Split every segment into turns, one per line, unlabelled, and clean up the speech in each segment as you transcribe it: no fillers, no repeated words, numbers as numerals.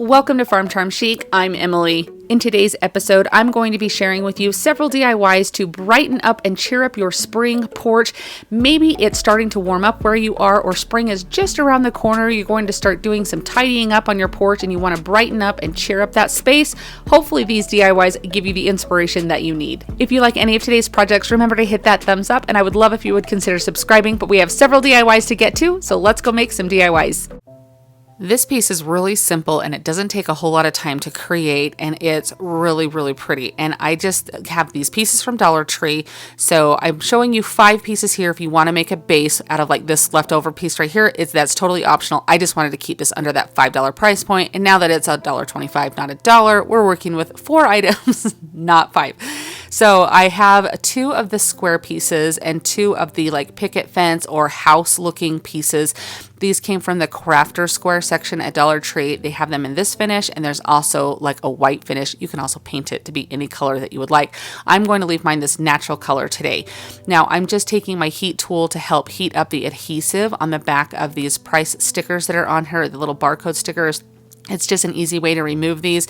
Welcome to Farm Charm Chic. I'm Emily. In today's episode, I'm going to be sharing with you several DIYs to brighten up and cheer up your spring porch. Maybe it's starting to warm up where you are, or spring is just around the corner. You're going to start doing some tidying up on your porch and you want to brighten up and cheer up that space. Hopefully these DIYs give you the inspiration that you need. If you like any of today's projects, remember to hit that thumbs up, and I would love if you would consider subscribing, but we have several DIYs to get to, so let's go make some DIYs. This piece is really simple and it doesn't take a whole lot of time to create, and it's really, really pretty. And I just have these pieces from Dollar Tree. So I'm showing you 5 pieces here. If you want to make a base out of like this leftover piece right here, that's totally optional. I just wanted to keep this under that $5 price point. And now that it's $1.25, not $1, we're working with 4 items, not 5. So I have 2 of the square pieces and 2 of the like picket fence or house looking pieces. These came from the crafter square section at Dollar Tree. They have them in this finish, and there's also like a white finish. You can also paint it to be any color that you would like. I'm going to leave mine this natural color today. Now I'm just taking my heat tool to help heat up the adhesive on the back of these price stickers that are on here, the little barcode stickers. It's just an easy way to remove these,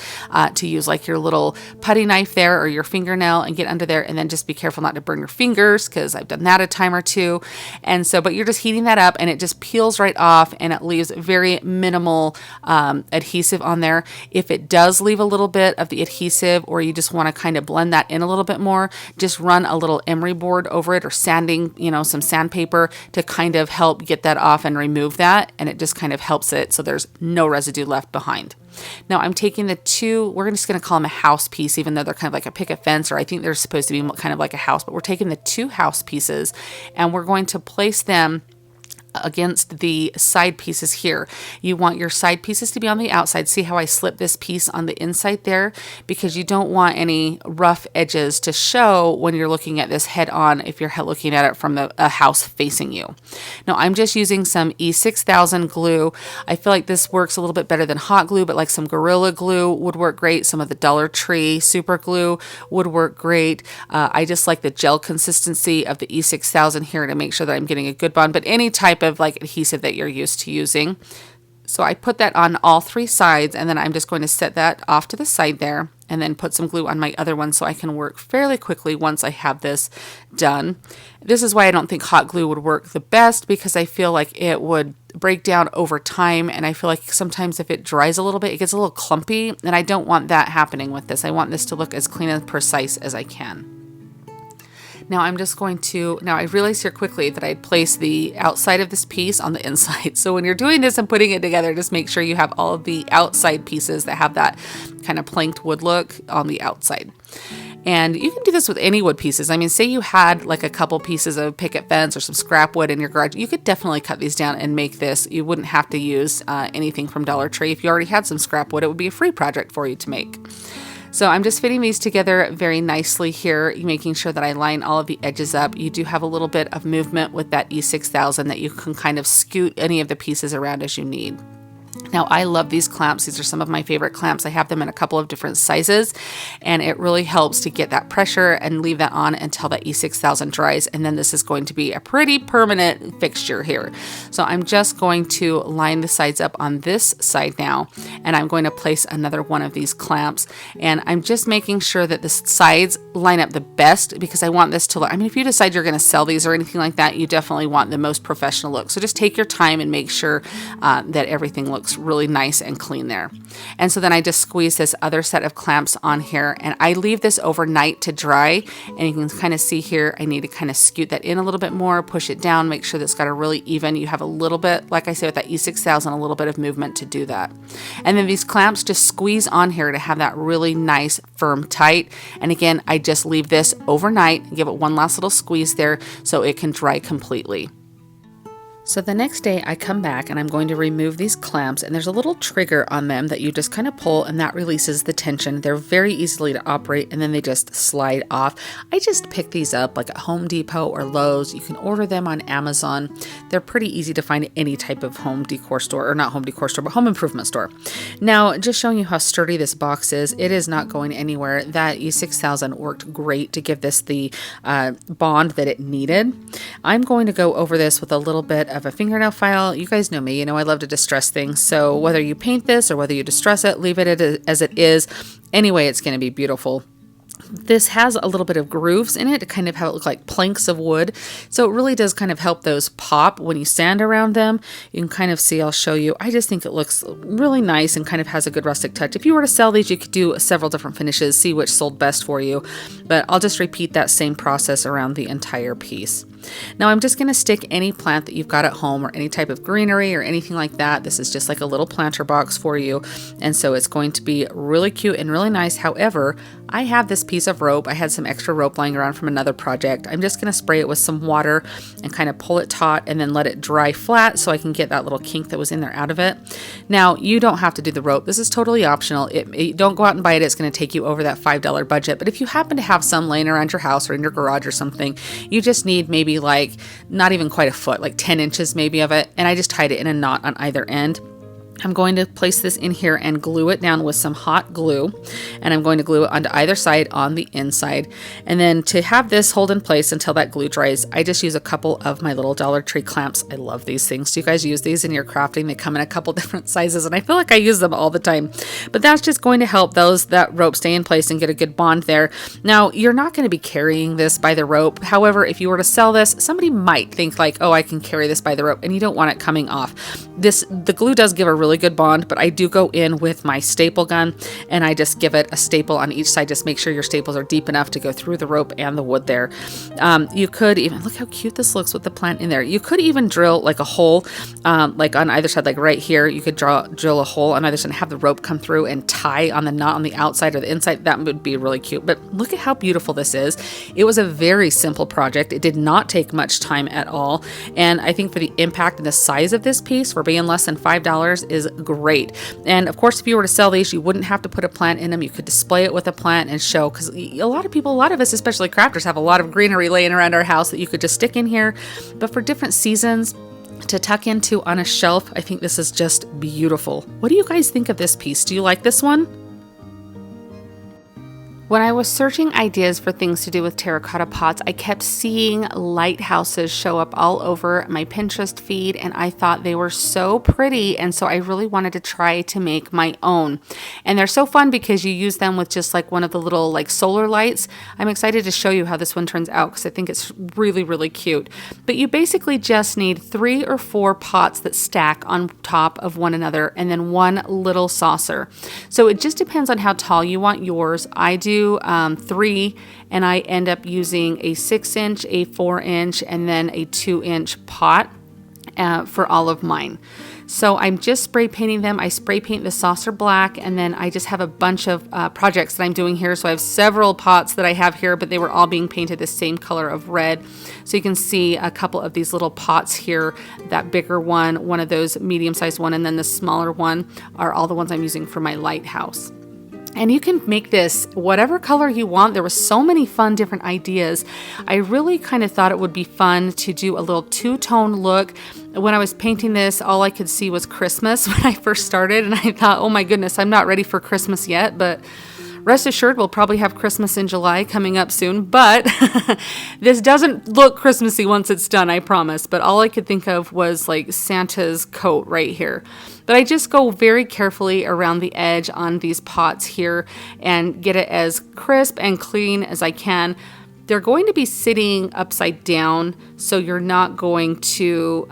to use like your little putty knife there or your fingernail and get under there, and then just be careful not to burn your fingers, because I've done that a time or two. And so, but you're just heating that up and it just peels right off, and it leaves very minimal adhesive on there. If it does leave a little bit of the adhesive, or you just want to kind of blend that in a little bit more, just run a little emery board over it, or sanding, some sandpaper to kind of help get that off and remove that. And it just kind of helps it so there's no residue left behind. Now I'm taking the 2, we're just going to call them a house piece, even though they're kind of like a picket fence, or I think they're supposed to be kind of like a house, but we're taking the 2 house pieces and we're going to place them against the side pieces here. You want your side pieces to be on the outside. See how I slipped this piece on the inside there? Because you don't want any rough edges to show when you're looking at this head on, if you're looking at it from a house facing you. Now I'm just using some E6000 glue. I feel like this works a little bit better than hot glue, but like some Gorilla Glue would work great. Some of the Dollar Tree super glue would work great. I just like the gel consistency of the E6000 here to make sure that I'm getting a good bond, but any type of like adhesive that you're used to using. So I put that on all 3 sides, and then I'm just going to set that off to the side there, and then put some glue on my other one so I can work fairly quickly once I have this done. This is why I don't think hot glue would work the best, because I feel like it would break down over time, and I feel like sometimes if it dries a little bit, it gets a little clumpy, and I don't want that happening with this. I want this to look as clean and precise as I can. Now I'm just going to, I realized here quickly that I'd place the outside of this piece on the inside. So when you're doing this and putting it together, just make sure you have all of the outside pieces that have that kind of planked wood look on the outside. And you can do this with any wood pieces. I mean, say you had like a couple pieces of picket fence or some scrap wood in your garage, you could definitely cut these down and make this. You wouldn't have to use anything from Dollar Tree. If you already had some scrap wood, it would be a free project for you to make. So I'm just fitting these together very nicely here, making sure that I line all of the edges up. You do have a little bit of movement with that E6000 that you can kind of scoot any of the pieces around as you need. Now I love these clamps. These are some of my favorite clamps. I have them in a couple of different sizes, and it really helps to get that pressure and leave that on until that E6000 dries. And then this is going to be a pretty permanent fixture here. So I'm just going to line the sides up on this side now, and I'm going to place another one of these clamps, and I'm just making sure that the sides line up the best, because I want this to look, I mean, if you decide you're going to sell these or anything like that, you definitely want the most professional look. So just take your time and make sure that everything looks really nice and clean there. And so then I just squeeze this other set of clamps on here, and I leave this overnight to dry. And you can kind of see here, I need to kind of scoot that in a little bit more, push it down, make sure that's got a really even, you have a little bit, like I said, with that E6000, a little bit of movement to do that. And then these clamps just squeeze on here to have that really nice firm tight. And again, I just leave this overnight, give it one last little squeeze there so it can dry completely. So the next day I come back and I'm going to remove these clamps, and there's a little trigger on them that you just kind of pull, and that releases the tension. They're very easily to operate, and then they just slide off. I just pick these up like at Home Depot or Lowe's. You can order them on Amazon. They're pretty easy to find at any type of home decor store, or not home decor store, but home improvement store. Now, just showing you how sturdy this box is, it is not going anywhere. That E6000 worked great to give this the bond that it needed. I'm going to go over this with a little bit of of a fingernail file. You guys know me, you know I love to distress things. So whether you paint this or whether you distress it, leave it as it is. Anyway, it's going to be beautiful. This has a little bit of grooves in it to kind of have it look like planks of wood. So it really does kind of help those pop when you sand around them. You can kind of see, I'll show you. I just think it looks really nice and kind of has a good rustic touch. If you were to sell these, you could do several different finishes, see which sold best for you. But I'll just repeat that same process around the entire piece. Now I'm just going to stick any plant that you've got at home or any type of greenery or anything like that. This is just like a little planter box for you. And so it's going to be really cute and really nice. However, I have this piece of rope. I had some extra rope lying around from another project. I'm just going to spray it with some water and kind of pull it taut and then let it dry flat so I can get that little kink that was in there out of it. Now, you don't have to do the rope. This is totally optional. Don't go out and buy it. It's going to take you over that $5 budget. But if you happen to have some laying around your house or in your garage or something, you just need maybe like not even quite a foot, like 10 inches maybe of it. And I just tied it in a knot on either end. I'm going to place this in here and glue it down with some hot glue, and I'm going to glue it onto either side on the inside. And then to have this hold in place until that glue dries, I just use a couple of my little Dollar Tree clamps. I love these things. Do you guys use these in your crafting? They come in a couple different sizes, and I feel like I use them all the time. But that's just going to help that rope stay in place and get a good bond there. Now, you're not going to be carrying this by the rope. However, if you were to sell this, somebody might think like, oh, I can carry this by the rope, and you don't want it coming off. The glue does give a really good bond, but I do go in with my staple gun and I just give it a staple on each side. Just make sure your staples are deep enough to go through the rope and the wood there. You could even, look how cute this looks with the plant in there. You could even drill like a hole, like on either side, like right here, you could drill a hole on either side and have the rope come through and tie on the knot on the outside or the inside. That would be really cute. But look at how beautiful this is. It was a very simple project. It did not take much time at all. And I think for the impact and the size of this piece, for being less than $5, is great. And of course, if you were to sell these, you wouldn't have to put a plant in them. You could display it with a plant and show, because a lot of us, especially crafters, have a lot of greenery laying around our house that you could just stick in here. But for different seasons, to tuck into on a shelf, I think this is just beautiful. What do you guys think of this piece? Do you like this one? When I was searching ideas for things to do with terracotta pots, I kept seeing lighthouses show up all over my Pinterest feed, and I thought they were so pretty, and so I really wanted to try to make my own. And they're so fun because you use them with just like one of the little like solar lights. I'm excited to show you how this one turns out because I think it's really, really cute. But you basically just need 3 or 4 pots that stack on top of one another, and then one little saucer. So it just depends on how tall you want yours. I do 3, and I end up using a 6-inch, a 4-inch, and then a 2-inch pot for all of mine. So I'm just spray painting them. I spray paint the saucer black, and then I just have a bunch of projects that I'm doing here. So I have several pots that I have here, but they were all being painted the same color of red. So you can see a couple of these little pots here. That bigger one of those medium-sized one, and then the smaller one are all the ones I'm using for my lighthouse. And you can make this whatever color you want. There were so many fun different ideas. I really kind of thought it would be fun to do a little 2-tone look. When I was painting this, all I could see was Christmas when I first started. And I thought, oh my goodness, I'm not ready for Christmas yet. But rest assured, we'll probably have Christmas in July coming up soon. But this doesn't look Christmassy once it's done, I promise. But all I could think of was like Santa's coat right here. But I just go very carefully around the edge on these pots here and get it as crisp and clean as I can. They're going to be sitting upside down, so you're not going to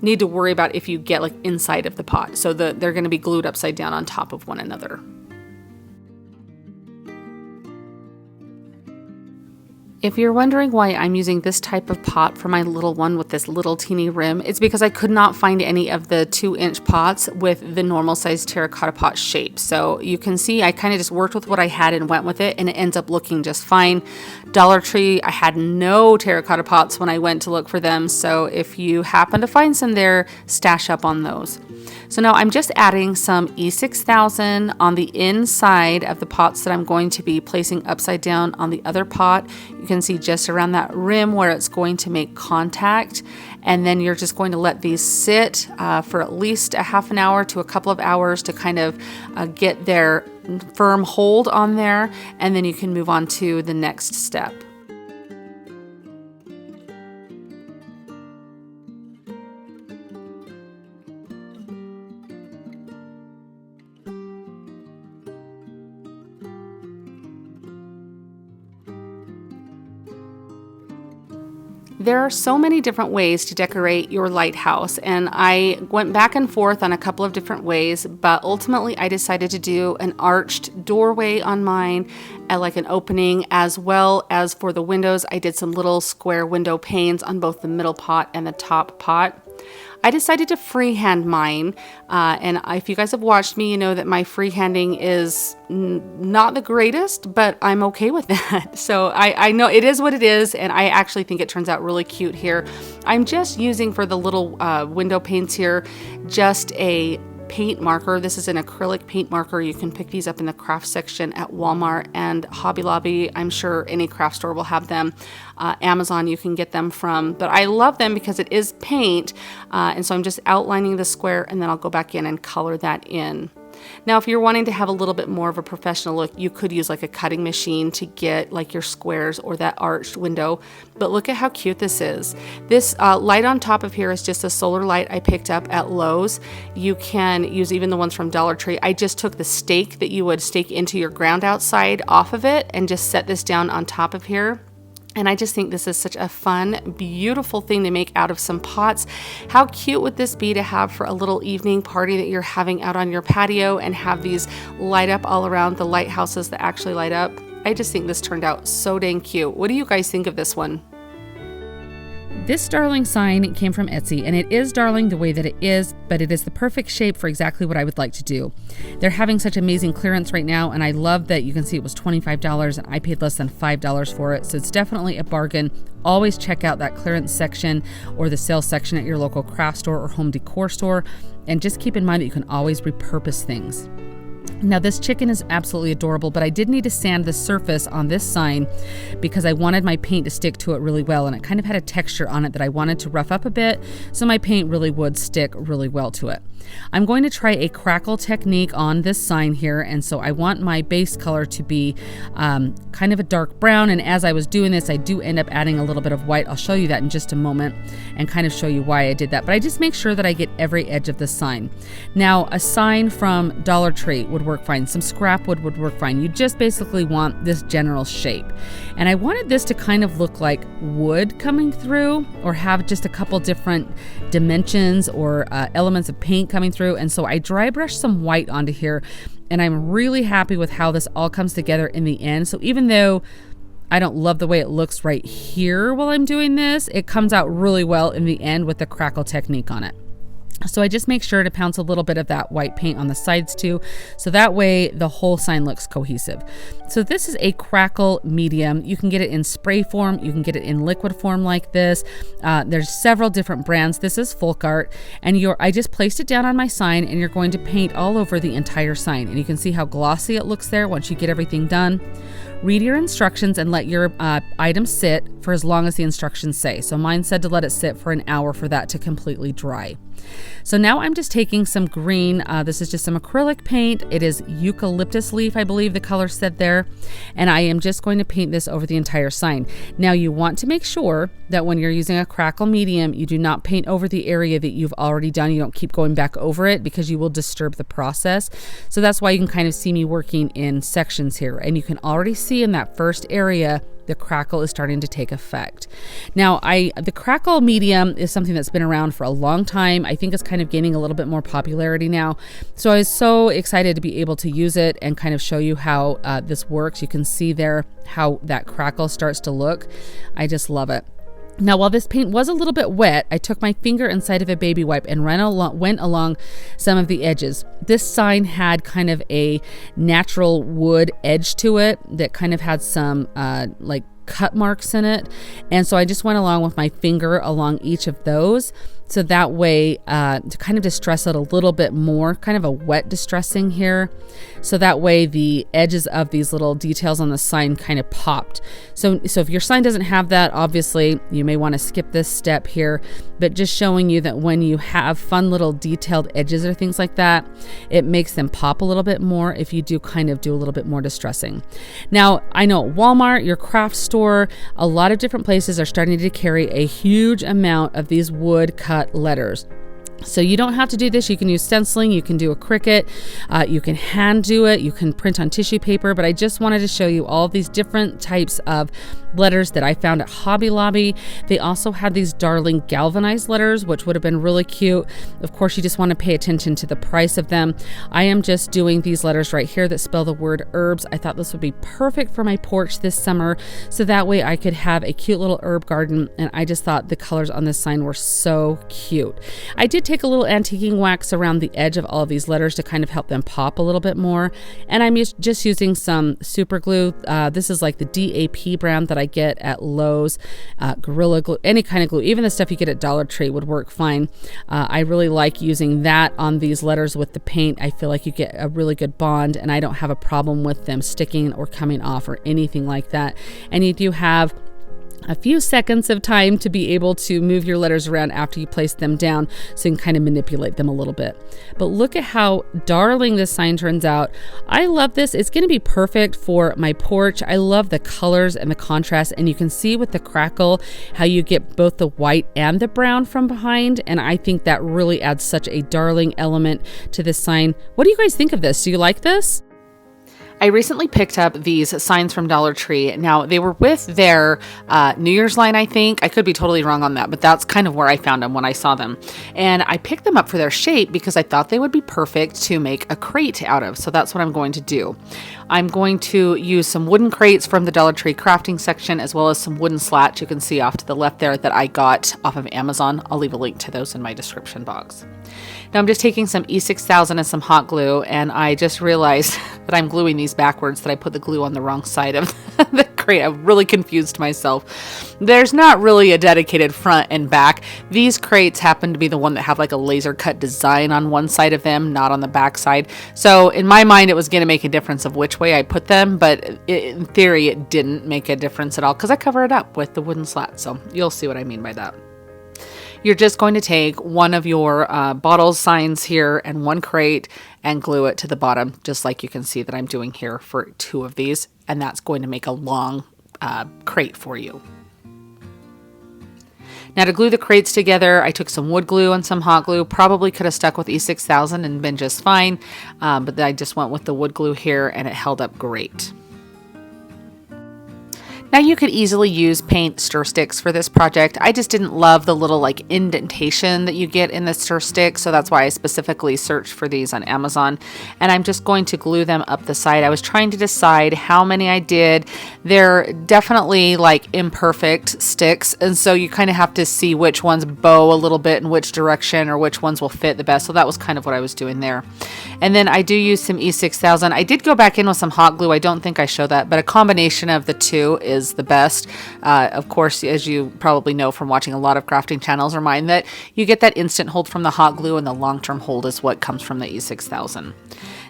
need to worry about if you get like inside of the pot. So they're going to be glued upside down on top of one another. If you're wondering why I'm using this type of pot for my little one with this little teeny rim, it's because I could not find any of the 2-inch pots with the normal size terracotta pot shape. So you can see I kind of just worked with what I had and went with it, and it ends up looking just fine. Dollar Tree, I had no terracotta pots when I went to look for them. So if you happen to find some there, stash up on those. So now I'm just adding some E6000 on the inside of the pots that I'm going to be placing upside down on the other pot. You can see just around that rim where it's going to make contact. And then you're just going to let these sit for at least a half an hour to a couple of hours to kind of get their firm hold on there. And then you can move on to the next step. There are so many different ways to decorate your lighthouse, and I went back and forth on a couple of different ways, but ultimately I decided to do an arched doorway on mine, like an opening, as well as for the windows I did some little square window panes on both the middle pot and the top pot. I decided to freehand mine, and if you guys have watched me, you know that my freehanding is not the greatest, but I'm okay with that. So I know it is what it is, and I actually think it turns out really cute here. I'm just using for the little window panes here, just a paint marker. This is an acrylic paint marker. You can pick these up in the craft section at Walmart and Hobby Lobby. I'm sure any craft store will have them. Amazon you can get them from, but I love them because it is paint, and so I'm just outlining the square, and then I'll go back in and color that in. Now, if you're wanting to have a little bit more of a professional look, you could use like a cutting machine to get like your squares or that arched window. But look at how cute this is. This light on top of here is just a solar light I picked up at Lowe's. You can use even the ones from Dollar Tree. I just took the stake that you would stake into your ground outside off of it and just set this down on top of here. And I just think this is such a fun, beautiful thing to make out of some pots. How cute would this be to have for a little evening party that you're having out on your patio and have these light up all around, the lighthouses that actually light up? I just think this turned out so dang cute. What do you guys think of this one? This darling sign came from Etsy, and it is darling the way that it is, but it is the perfect shape for exactly what I would like to do. They're having such amazing clearance right now, and I love that you can see it was $25 and I paid less than $5 for it, so it's definitely a bargain. Always check out that clearance section or the sales section at your local craft store or home decor store, and just keep in mind that you can always repurpose things. Now this chicken is absolutely adorable, but I did need to sand the surface on this sign because I wanted my paint to stick to it really well, and it kind of had a texture on it that I wanted to rough up a bit so my paint really would stick really well to it. I'm going to try a crackle technique on this sign here, and so I want my base color to be kind of a dark brown, and as I was doing this I do end up adding a little bit of white. I'll show you that in just a moment and kind of show you why I did that, but I just make sure that I get every edge of the sign. Now a sign from Dollar Tree would work fine. Some scrap wood would work fine. You just basically want this general shape. And I wanted this to kind of look like wood coming through, or have just a couple different dimensions or elements of paint coming through. And so I dry brushed some white onto here, and I'm really happy with how this all comes together in the end. So even though I don't love the way it looks right here while I'm doing this, it comes out really well in the end with the crackle technique on it. So I just make sure to pounce a little bit of that white paint on the sides too, so that way the whole sign looks cohesive. So this is a crackle medium. You can get it in spray form, you can get it in liquid form like this. There's several different brands. This is Folk Art, and I just placed it down on my sign, and you're going to paint all over the entire sign. And you can see how glossy it looks there once you get everything done. Read your instructions and let your item sit for as long as the instructions say. So mine said to let it sit for an hour for that to completely dry. So now I'm just taking some green. This is just some acrylic paint. It is eucalyptus leaf, I believe the color said there. And I am just going to paint this over the entire sign. Now you want to make sure that when you're using a crackle medium, you do not paint over the area that you've already done. You don't keep going back over it because you will disturb the process. So that's why you can kind of see me working in sections here. And you can already see in that first area the crackle is starting to take effect. Now, the crackle medium is something that's been around for a long time. I think it's kind of gaining a little bit more popularity now. So I was so excited to be able to use it and kind of show you how this works. You can see there how that crackle starts to look. I just love it. Now, while this paint was a little bit wet, I took my finger inside of a baby wipe and went along some of the edges. This sign had kind of a natural wood edge to it that kind of had some like cut marks in it. And so I just went along with my finger along each of those. So that way, to kind of distress it a little bit more, kind of a wet distressing here. So that way the edges of these little details on the sign kind of popped. So if your sign doesn't have that, obviously you may want to skip this step here, but just showing you that when you have fun little detailed edges or things like that, it makes them pop a little bit more if you do kind of do a little bit more distressing. Now, I know at Walmart, your craft store, a lot of different places are starting to carry a huge amount of these wood cut letters. So you don't have to do this. You can use stenciling, you can do a Cricut, you can hand do it, you can print on tissue paper, but I just wanted to show you all these different types of letters that I found at Hobby Lobby. They also had these darling galvanized letters, which would have been really cute. Of course, you just want to pay attention to the price of them. I am just doing these letters right here that spell the word herbs. I thought this would be perfect for my porch this summer, so that way I could have a cute little herb garden, and I just thought the colors on this sign were so cute. I did take a little antiquing wax around the edge of all of these letters to kind of help them pop a little bit more, and I'm just using some super glue. This is like the DAP brand that I get at Lowe's, Gorilla Glue, any kind of glue, even the stuff you get at Dollar Tree would work fine. I really like using that on these letters with the paint. I feel like you get a really good bond, and I don't have a problem with them sticking or coming off or anything like that. And you do have a few seconds of time to be able to move your letters around after you place them down, so you can kind of manipulate them a little bit. But look at how darling this sign turns out. I love this. It's going to be perfect for my porch. I love the colors and the contrast, and you can see with the crackle how you get both the white and the brown from behind, and I think that really adds such a darling element to this sign. What do you guys think of this? Do you like this? I recently picked up these signs from Dollar Tree. Now, they were with their New Year's line, I think. I could be totally wrong on that, but that's kind of where I found them when I saw them. And I picked them up for their shape because I thought they would be perfect to make a crate out of. So that's what I'm going to do. I'm going to use some wooden crates from the Dollar Tree crafting section, as well as some wooden slats you can see off to the left there that I got off of Amazon. I'll leave a link to those in my description box. Now I'm just taking some E6000 and some hot glue, and I just realized that I'm gluing these backwards, that I put the glue on the wrong side of the crate. I really confused myself. There's not really a dedicated front and back. These crates happen to be the one that have like a laser cut design on one side of them, not on the back side. So in my mind, it was going to make a difference of which way I put them, but in theory, it didn't make a difference at all because I cover it up with the wooden slat. So you'll see what I mean by that. You're just going to take one of your bottle signs here and one crate and glue it to the bottom, just like you can see that I'm doing here for 2 of these. And that's going to make a long crate for you. Now to glue the crates together, I took some wood glue and some hot glue. Probably could have stuck with E6000 and been just fine, but I just went with the wood glue here and it held up great. Now you could easily use paint stir sticks for this project. I just didn't love the little like indentation that you get in the stir stick, so that's why I specifically searched for these on Amazon. And I'm just going to glue them up the side. I was trying to decide how many I did. They're definitely like imperfect sticks, and so you kind of have to see which ones bow a little bit in which direction or which ones will fit the best. So that was kind of what I was doing there. And then I do use some E6000. I did go back in with some hot glue. I don't think I show that, but a combination of the two is the best. Of course, as you probably know from watching a lot of crafting channels or mine, that you get that instant hold from the hot glue, and the long-term hold is what comes from the E6000.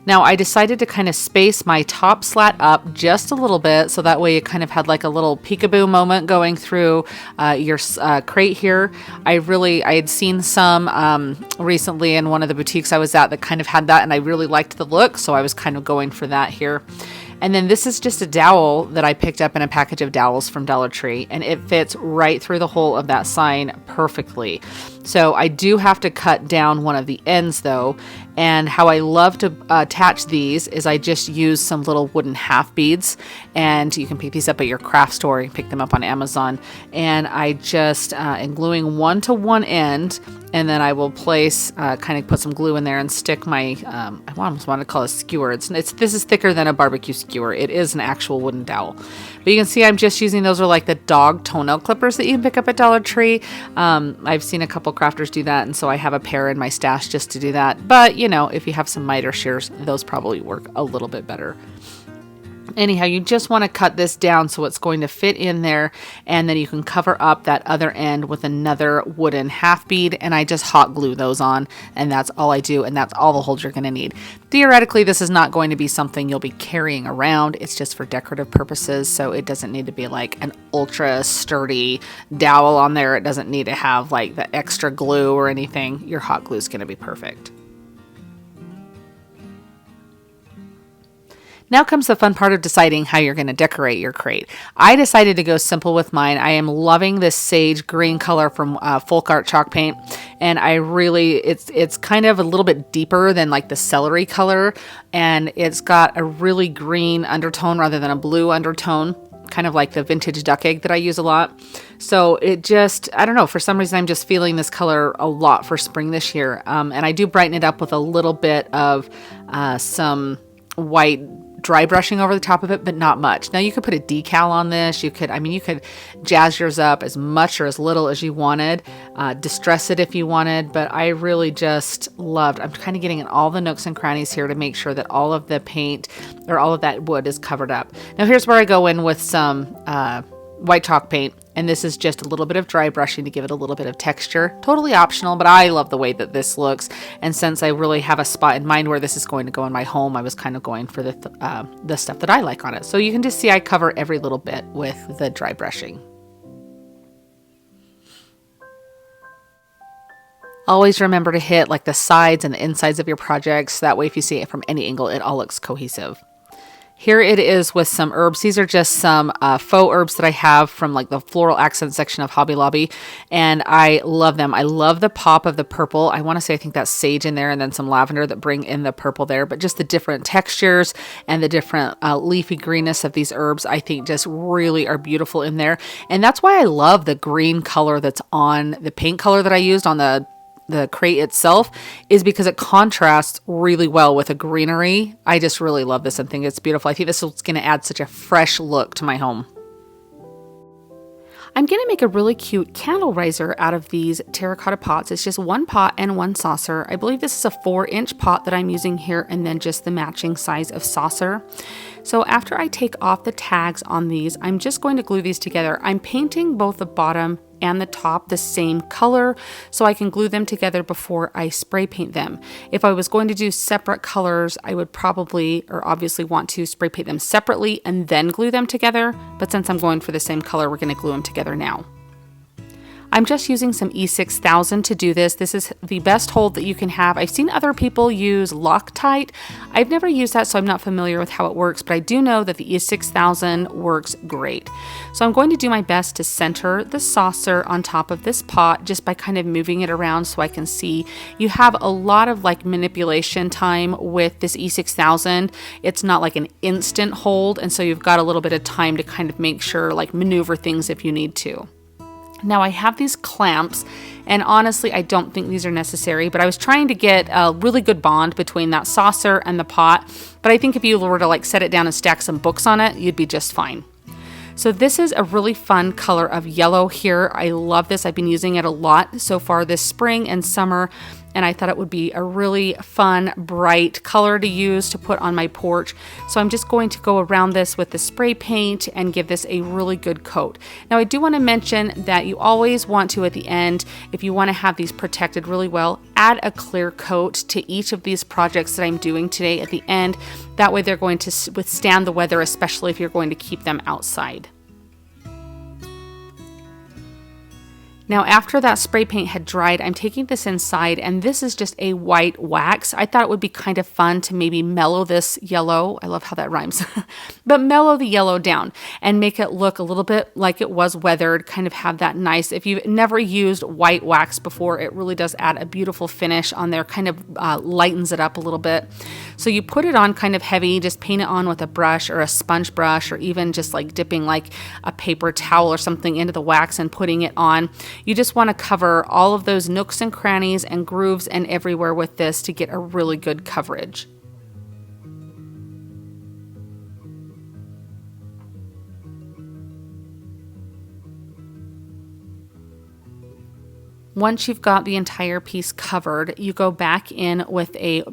Now I decided to kind of space my top slat up just a little bit, so that way you kind of had like a little peekaboo moment going through your crate here. I had seen some recently in one of the boutiques I was at that kind of had that, and I really liked the look, so I was kind of going for that here. And then this is just a dowel that I picked up in a package of dowels from Dollar Tree, and it fits right through the hole of that sign perfectly. So I do have to cut down one of the ends though, and how I love to attach these is I just use some little wooden half beads, and you can pick these up at your craft store, you can pick them up on Amazon, and I just am gluing one to one end, and then I will place, kind of put some glue in there and stick my, I almost want to call it a skewer. This is thicker than a barbecue skewer. It is an actual wooden dowel. But you can see I'm just using, those are like the dog toenail clippers that you can pick up at Dollar Tree. I've seen a couple crafters do that, and so I have a pair in my stash just to do that. But, you know, if you have some miter shears, those probably work a little bit better. Anyhow, you just want to cut this down so it's going to fit in there, and then you can cover up that other end with another wooden half bead, and I just hot glue those on, and that's all I do, and that's all the holes you're going to need. Theoretically, this is not going to be something you'll be carrying around. It's just for decorative purposes, so it doesn't need to be like an ultra sturdy dowel on there. It doesn't need to have like the extra glue or anything. Your hot glue is going to be perfect. Now comes the fun part of deciding how you're going to decorate your crate. I decided to go simple with mine. I am loving this sage green color from Folk Art chalk paint, and it's kind of a little bit deeper than like the celery color, and it's got a really green undertone rather than a blue undertone, kind of like the vintage duck egg that I use a lot. So it just, I don't know, for some reason I'm just feeling this color a lot for spring this year, and I do brighten it up with a little bit of some white dry brushing over the top of it, but not much. Now you could put a decal on this. You could jazz yours up as much or as little as you wanted, distress it if you wanted, but I really just loved, I'm kind of getting in all the nooks and crannies here to make sure that all of the paint or all of that wood is covered up. Now here's where I go in with some white chalk paint, and this is just a little bit of dry brushing to give it a little bit of texture. Totally optional, but I love the way that this looks, and since I really have a spot in mind where this is going to go in my home, I was kind of going for the stuff that I like on it. So you can just see I cover every little bit with the dry brushing. Always remember to hit like the sides and the insides of your projects. That way if you see it from any angle, it all looks cohesive. Here it is with some herbs. These are just some faux herbs that I have from like the floral accent section of Hobby Lobby, and I love them. I love the pop of the purple. I want to say I think that's sage in there, and then some lavender that bring in the purple there, but just the different textures and the different leafy greenness of these herbs I think just really are beautiful in there. And that's why I love the green color that's on the paint color that I used on the crate itself, is because it contrasts really well with the greenery. I just really love this and think it's beautiful. I think this is going to add such a fresh look to my home. I'm going to make a really cute candle riser out of these terracotta pots. It's just one pot and one saucer. I believe this is a 4-inch pot that I'm using here, and then just the matching size of saucer. So after I take off the tags on these, I'm just going to glue these together. I'm painting both the bottom and the top the same color so I can glue them together before I spray paint them. If I was going to do separate colors, I would probably or obviously want to spray paint them separately and then glue them together, but since I'm going for the same color, we're going to glue them together now. I'm just using some E6000 to do this. This is the best hold that you can have. I've seen other people use Loctite. I've never used that, so I'm not familiar with how it works, but I do know that the E6000 works great. So I'm going to do my best to center the saucer on top of this pot just by kind of moving it around so I can see. You have a lot of like manipulation time with this E6000. It's not like an instant hold, and so you've got a little bit of time to kind of make sure, like maneuver things if you need to. Now I have these clamps, and honestly I don't think these are necessary, but I was trying to get a really good bond between that saucer and the pot, but I think if you were to like set it down and stack some books on it, you'd be just fine. So this is a really fun color of yellow here. I love this. I've been using it a lot so far this spring and summer, and I thought it would be a really fun, bright color to use to put on my porch. So I'm just going to go around this with the spray paint and give this a really good coat. Now I do want to mention that you always want to, at the end, if you want to have these protected really well, add a clear coat to each of these projects that I'm doing today at the end. That way they're going to withstand the weather, especially if you're going to keep them outside. Now after that spray paint had dried, I'm taking this inside, and this is just a white wax. I thought it would be kind of fun to maybe mellow this yellow, I love how that rhymes, but mellow the yellow down and make it look a little bit like it was weathered, kind of have that nice, if you've never used white wax before, it really does add a beautiful finish on there, kind of lightens it up a little bit. So you put it on kind of heavy, just paint it on with a brush or a sponge brush, or even just like dipping like a paper towel or something into the wax and putting it on. You just want to cover all of those nooks and crannies and grooves and everywhere with this to get a really good coverage. Once you've got the entire piece covered, you go back in with a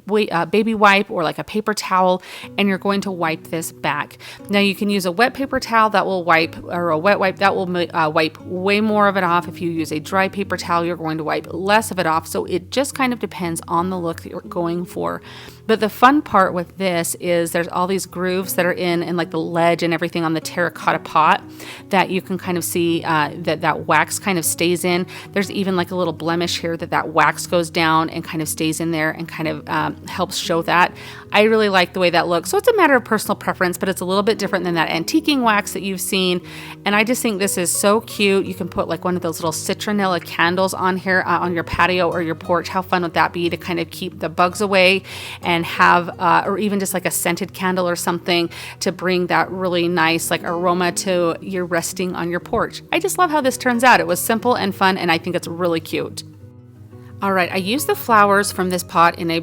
baby wipe or like a paper towel, and you're going to wipe this back. Now you can use a wet paper towel that will wipe, or a wet wipe that will wipe way more of it off. If you use a dry paper towel, you're going to wipe less of it off. So it just kind of depends on the look that you're going for. But the fun part with this is there's all these grooves that are in like the ledge and everything on the terracotta pot that you can kind of see that wax kind of stays in. There's even like a little blemish here that wax goes down and kind of stays in there and kind of helps show that. I really like the way that looks. So it's a matter of personal preference, but it's a little bit different than that antiquing wax that you've seen. And I just think this is so cute. You can put like one of those little citronella candles on here on your patio or your porch. How fun would that be to kind of keep the bugs away and have, or even just like a scented candle or something to bring that really nice like aroma to your resting on your porch. I just love how this turns out. It was simple and fun, and I think it's really cute. All right, I used the flowers from this pot in a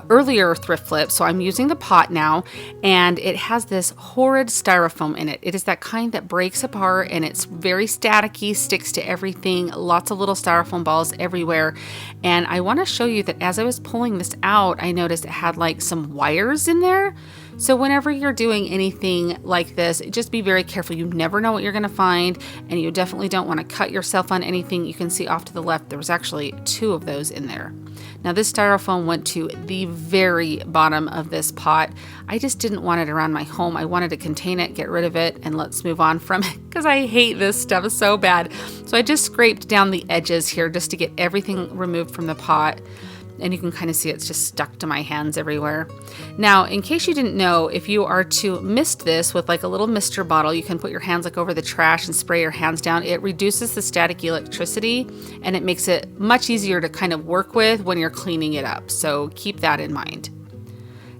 earlier thrift flip, so I'm using the pot now, and it has this horrid styrofoam in it. It is that kind that breaks apart, and it's very staticky, sticks to everything, lots of little styrofoam balls everywhere. And I want to show you that as I was pulling this out, I noticed it had like some wires in there. So whenever you're doing anything like this, just be very careful. You never know what you're going to find, and you definitely don't want to cut yourself on anything. You can see off to the left, there was actually 2 of those in there. Now this styrofoam went to the very bottom of this pot. I just didn't want it around my home. I wanted to contain it, get rid of it, and let's move on from it because I hate this stuff so bad. So I just scraped down the edges here just to get everything removed from the pot. And you can kind of see it's just stuck to my hands everywhere. Now, in case you didn't know, if you are to mist this with like a little mister bottle, you can put your hands like over the trash and spray your hands down. It reduces the static electricity, and it makes it much easier to kind of work with when you're cleaning it up. So keep that in mind.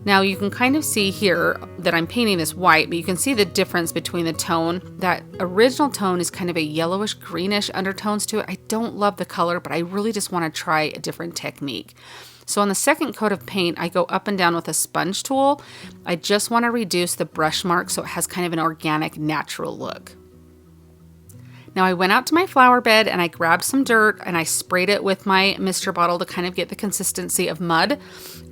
Now you can kind of see here that I'm painting this white, but you can see the difference between the tone. That original tone is kind of a yellowish greenish undertones to it. I don't love the color, but I really just want to try a different technique. So on the second coat of paint, I go up and down with a sponge tool. I just want to reduce the brush mark so it has kind of an organic, natural look. Now I went out to my flower bed and I grabbed some dirt and I sprayed it with my mister bottle to kind of get the consistency of mud.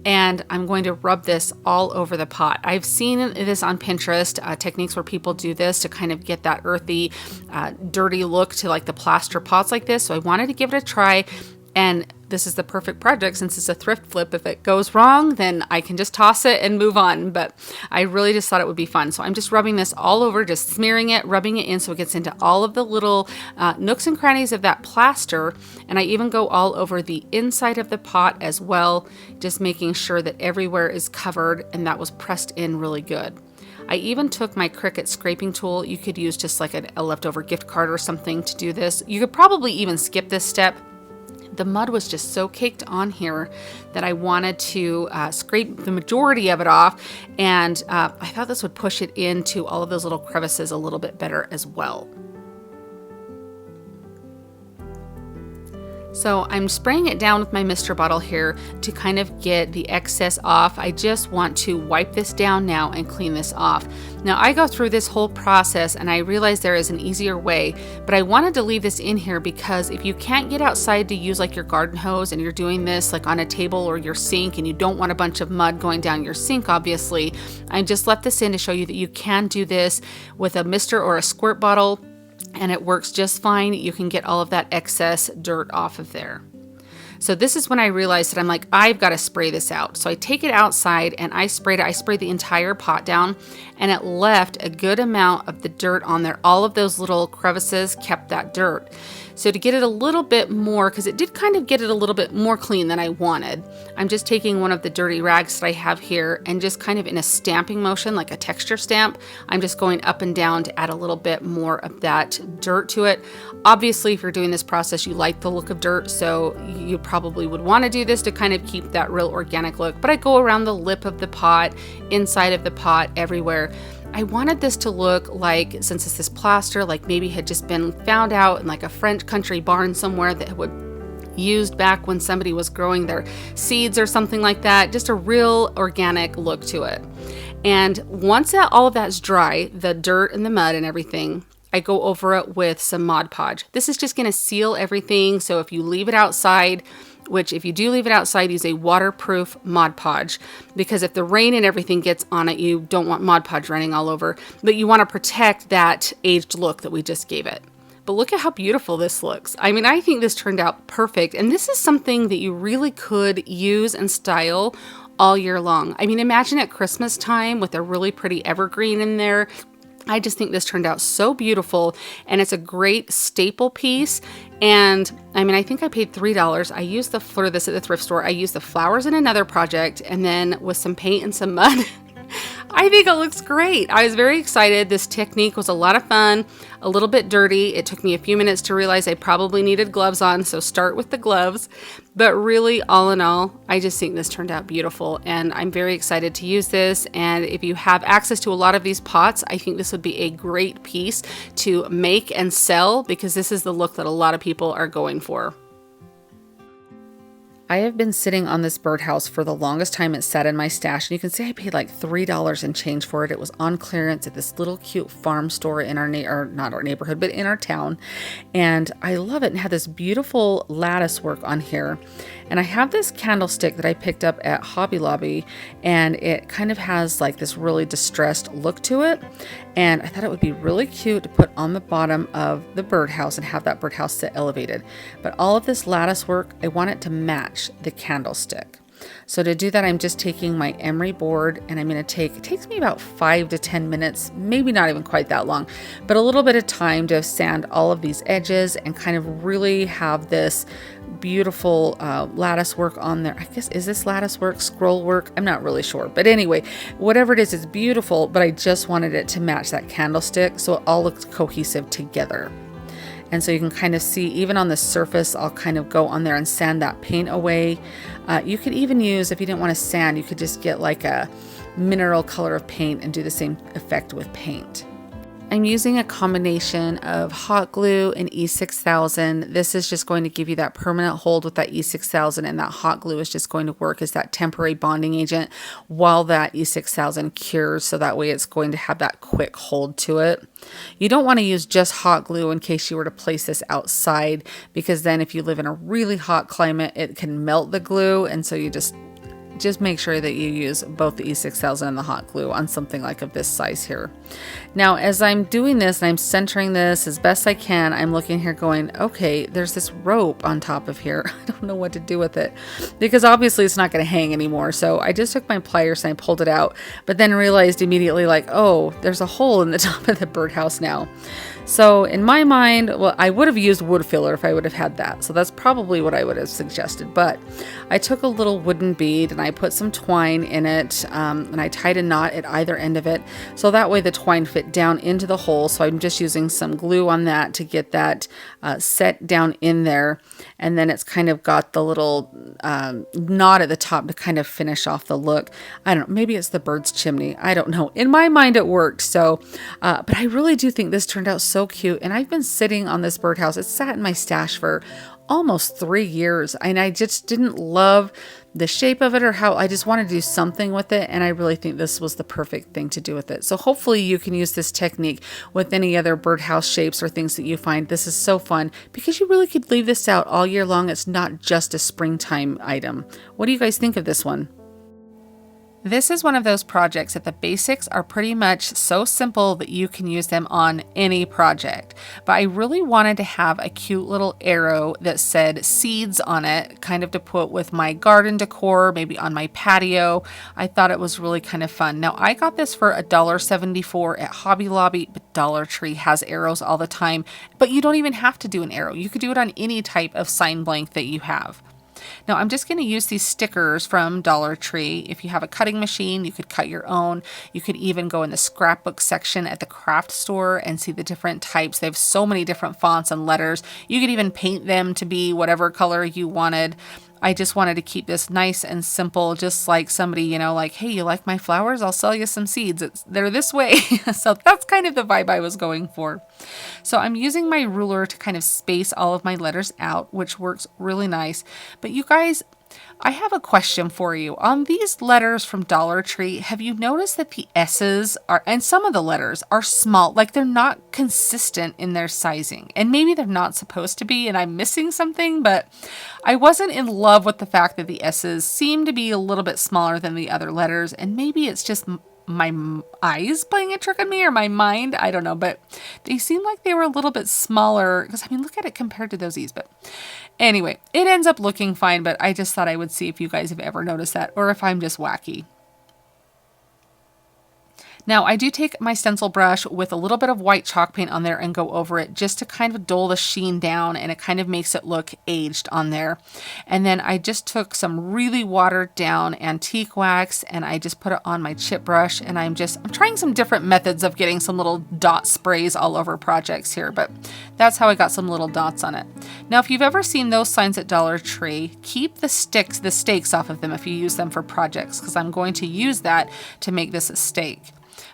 And I'm going to rub this all over the pot. I've seen this on Pinterest, techniques where people do this to kind of get that earthy, dirty look to like the plaster pots like this. So I wanted to give it a try. And this is the perfect project since it's a thrift flip. If it goes wrong, then I can just toss it and move on. But I really just thought it would be fun. So I'm just rubbing this all over, just smearing it, rubbing it in so it gets into all of the little nooks and crannies of that plaster. And I even go all over the inside of the pot as well, just making sure that everywhere is covered and that was pressed in really good. I even took my Cricut scraping tool. You could use just like a leftover gift card or something to do this. You could probably even skip this step. The mud was just so caked on here that I wanted to scrape the majority of it off, and I thought this would push it into all of those little crevices a little bit better as well. So I'm spraying it down with my mister bottle here to kind of get the excess off. I just want to wipe this down now and clean this off. Now I go through this whole process and I realize there is an easier way, but I wanted to leave this in here because if you can't get outside to use like your garden hose and you're doing this like on a table or your sink and you don't want a bunch of mud going down your sink, obviously, I just left this in to show you that you can do this with a mister or a squirt bottle. And it works just fine. You can get all of that excess dirt off of there. So this is when I realized that I'm like, I've got to spray this out. So I take it outside and I sprayed it. I sprayed the entire pot down and it left a good amount of the dirt on there. All of those little crevices kept that dirt. So to get it a little bit more, because it did kind of get it a little bit more clean than I wanted, I'm just taking one of the dirty rags that I have here and just kind of in a stamping motion, like a texture stamp, I'm just going up and down to add a little bit more of that dirt to it. Obviously, if you're doing this process, you like the look of dirt, so you probably would want to do this to kind of keep that real organic look. But I go around the lip of the pot, inside of the pot, everywhere. I wanted this to look like, since it's this plaster, like maybe had just been found out in like a French country barn somewhere that would used back when somebody was growing their seeds or something like that. Just a real organic look to it. And once all of that's dry, the dirt and the mud and everything, I go over it with some Mod Podge. This is just going to seal everything. So if you leave it outside, which if you do leave it outside, use a waterproof Mod Podge, because if the rain and everything gets on it, you don't want Mod Podge running all over, but you want to protect that aged look that we just gave it. But look at how beautiful this looks. I mean, I think this turned out perfect. And this is something that you really could use and style all year long. I mean, imagine at Christmas time with a really pretty evergreen in there, I just think this turned out so beautiful, and it's a great staple piece. And I mean, I think I paid $3. I used for this at the thrift store. I used the flowers in another project, and then with some paint and some mud. I think it looks great. I was very excited. This technique was a lot of fun, a little bit dirty. It took me a few minutes to realize I probably needed gloves on, so start with the gloves. But really, all in all, I just think this turned out beautiful, and I'm very excited to use this. And if you have access to a lot of these pots, I think this would be a great piece to make and sell, because this is the look that a lot of people are going for. I have been sitting on this birdhouse for the longest time. It sat in my stash, and you can see I paid like $3 and change for it. It was on clearance at this little cute farm store in our not our neighborhood, but in our town. And I love it, and had this beautiful lattice work on here. And I have this candlestick that I picked up at Hobby Lobby, and it kind of has like this really distressed look to it. And I thought it would be really cute to put on the bottom of the birdhouse and have that birdhouse sit elevated. But all of this lattice work, I want it to match the candlestick. So to do that, I'm just taking my emery board, and I'm going to it takes me about 5 to 10 minutes, maybe not even quite that long, but a little bit of time to sand all of these edges and kind of really have this beautiful lattice work on there. I guess, is this lattice work, scroll work? I'm not really sure. But anyway, whatever it is, it's beautiful, but I just wanted it to match that candlestick so it all looks cohesive together. And so you can kind of see, even on the surface, I'll kind of go on there and sand that paint away. You could even use, if you didn't want to sand, you could just get like a mineral color of paint and do the same effect with paint. I'm using a combination of hot glue and E6000. This is just going to give you that permanent hold with that E6000, and that hot glue is just going to work as that temporary bonding agent while that E6000 cures, so that way it's going to have that quick hold to it. You don't want to use just hot glue in case you were to place this outside, because then if you live in a really hot climate, it can melt the glue, and so you just make sure that you use both the E6000 and the hot glue on something like of this size here. Now, as I'm doing this and I'm centering this as best I can, I'm looking here going, okay, there's this rope on top of here. I don't know what to do with it, because obviously it's not going to hang anymore. So I just took my pliers and I pulled it out, but then realized immediately like, oh, there's a hole in the top of the birdhouse now. So in my mind, well, I would have used wood filler if I would have had that. So that's probably what I would have suggested. But I took a little wooden bead and I put some twine in it, and I tied a knot at either end of it. So that way the twine fit down into the hole. So I'm just using some glue on that to get that set down in there. And then it's kind of got the little knot at the top to kind of finish off the look. I don't know, maybe it's the bird's chimney. I don't know. In my mind, it worked. So, but I really do think this turned out so cute. And I've been sitting on this birdhouse. It's sat in my stash for almost 3 years. And I just didn't love the shape of it or how. I just wanted to do something with it. And I really think this was the perfect thing to do with it. So hopefully you can use this technique with any other birdhouse shapes or things that you find. This is so fun because you really could leave this out all year long. It's not just a springtime item. What do you guys think of this one? This is one of those projects that the basics are pretty much so simple that you can use them on any project. But I really wanted to have a cute little arrow that said seeds on it, kind of to put with my garden decor, maybe on my patio. I thought it was really kind of fun. Now, I got this for $1.74 at Hobby Lobby, but Dollar Tree has arrows all the time. But you don't even have to do an arrow. You could do it on any type of sign blank that you have. Now I'm just going to use these stickers from Dollar Tree. If you have a cutting machine, you could cut your own. You could even go in the scrapbook section at the craft store and see the different types. They have so many different fonts and letters. You could even paint them to be whatever color you wanted. I just wanted to keep this nice and simple, just like somebody, you know, like, hey, you like my flowers? I'll sell you some seeds. They're this way. So that's kind of the vibe I was going for. So I'm using my ruler to kind of space all of my letters out, which works really nice. But you guys, I have a question for you. On these letters from Dollar Tree, have you noticed that the S's are, and some of the letters are small, like they're not consistent in their sizing, and maybe they're not supposed to be, and I'm missing something, but I wasn't in love with the fact that the S's seem to be a little bit smaller than the other letters, and maybe it's just my eyes playing a trick on me or my mind. I don't know, but they seem like they were a little bit smaller because I mean, look at it compared to those E's, but anyway, it ends up looking fine, but I just thought I would see if you guys have ever noticed that or if I'm just wacky. Now I do take my stencil brush with a little bit of white chalk paint on there and go over it just to kind of dull the sheen down, and it kind of makes it look aged on there. And then I just took some really watered down antique wax and I just put it on my chip brush, and I'm trying some different methods of getting some little dot sprays all over projects here, but that's how I got some little dots on it. Now if you've ever seen those signs at Dollar Tree, keep the stakes off of them if you use them for projects, because I'm going to use that to make this a stake.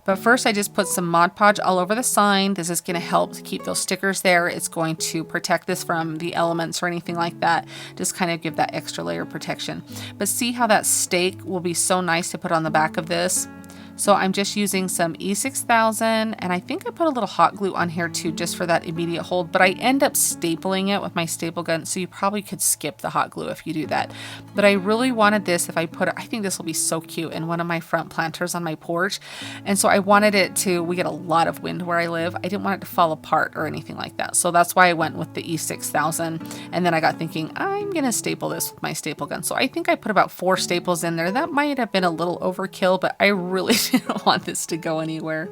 But first I just put some Mod Podge all over the sign. This is going to help to keep those stickers there. It's going to protect this from the elements or anything like that. Just kind of give that extra layer of protection. But see how that stake will be so nice to put on the back of this? So I'm just using some E6000, and I think I put a little hot glue on here too, just for that immediate hold, but I end up stapling it with my staple gun, so you probably could skip the hot glue if you do that. But I really wanted this, if I put it, I think this will be so cute in one of my front planters on my porch. And so I wanted it to, we get a lot of wind where I live. I didn't want it to fall apart or anything like that. So that's why I went with the E6000. And then I got thinking, I'm going to staple this with my staple gun. So I think I put about 4 staples in there. That might have been a little overkill, but I really didn't want this to go anywhere.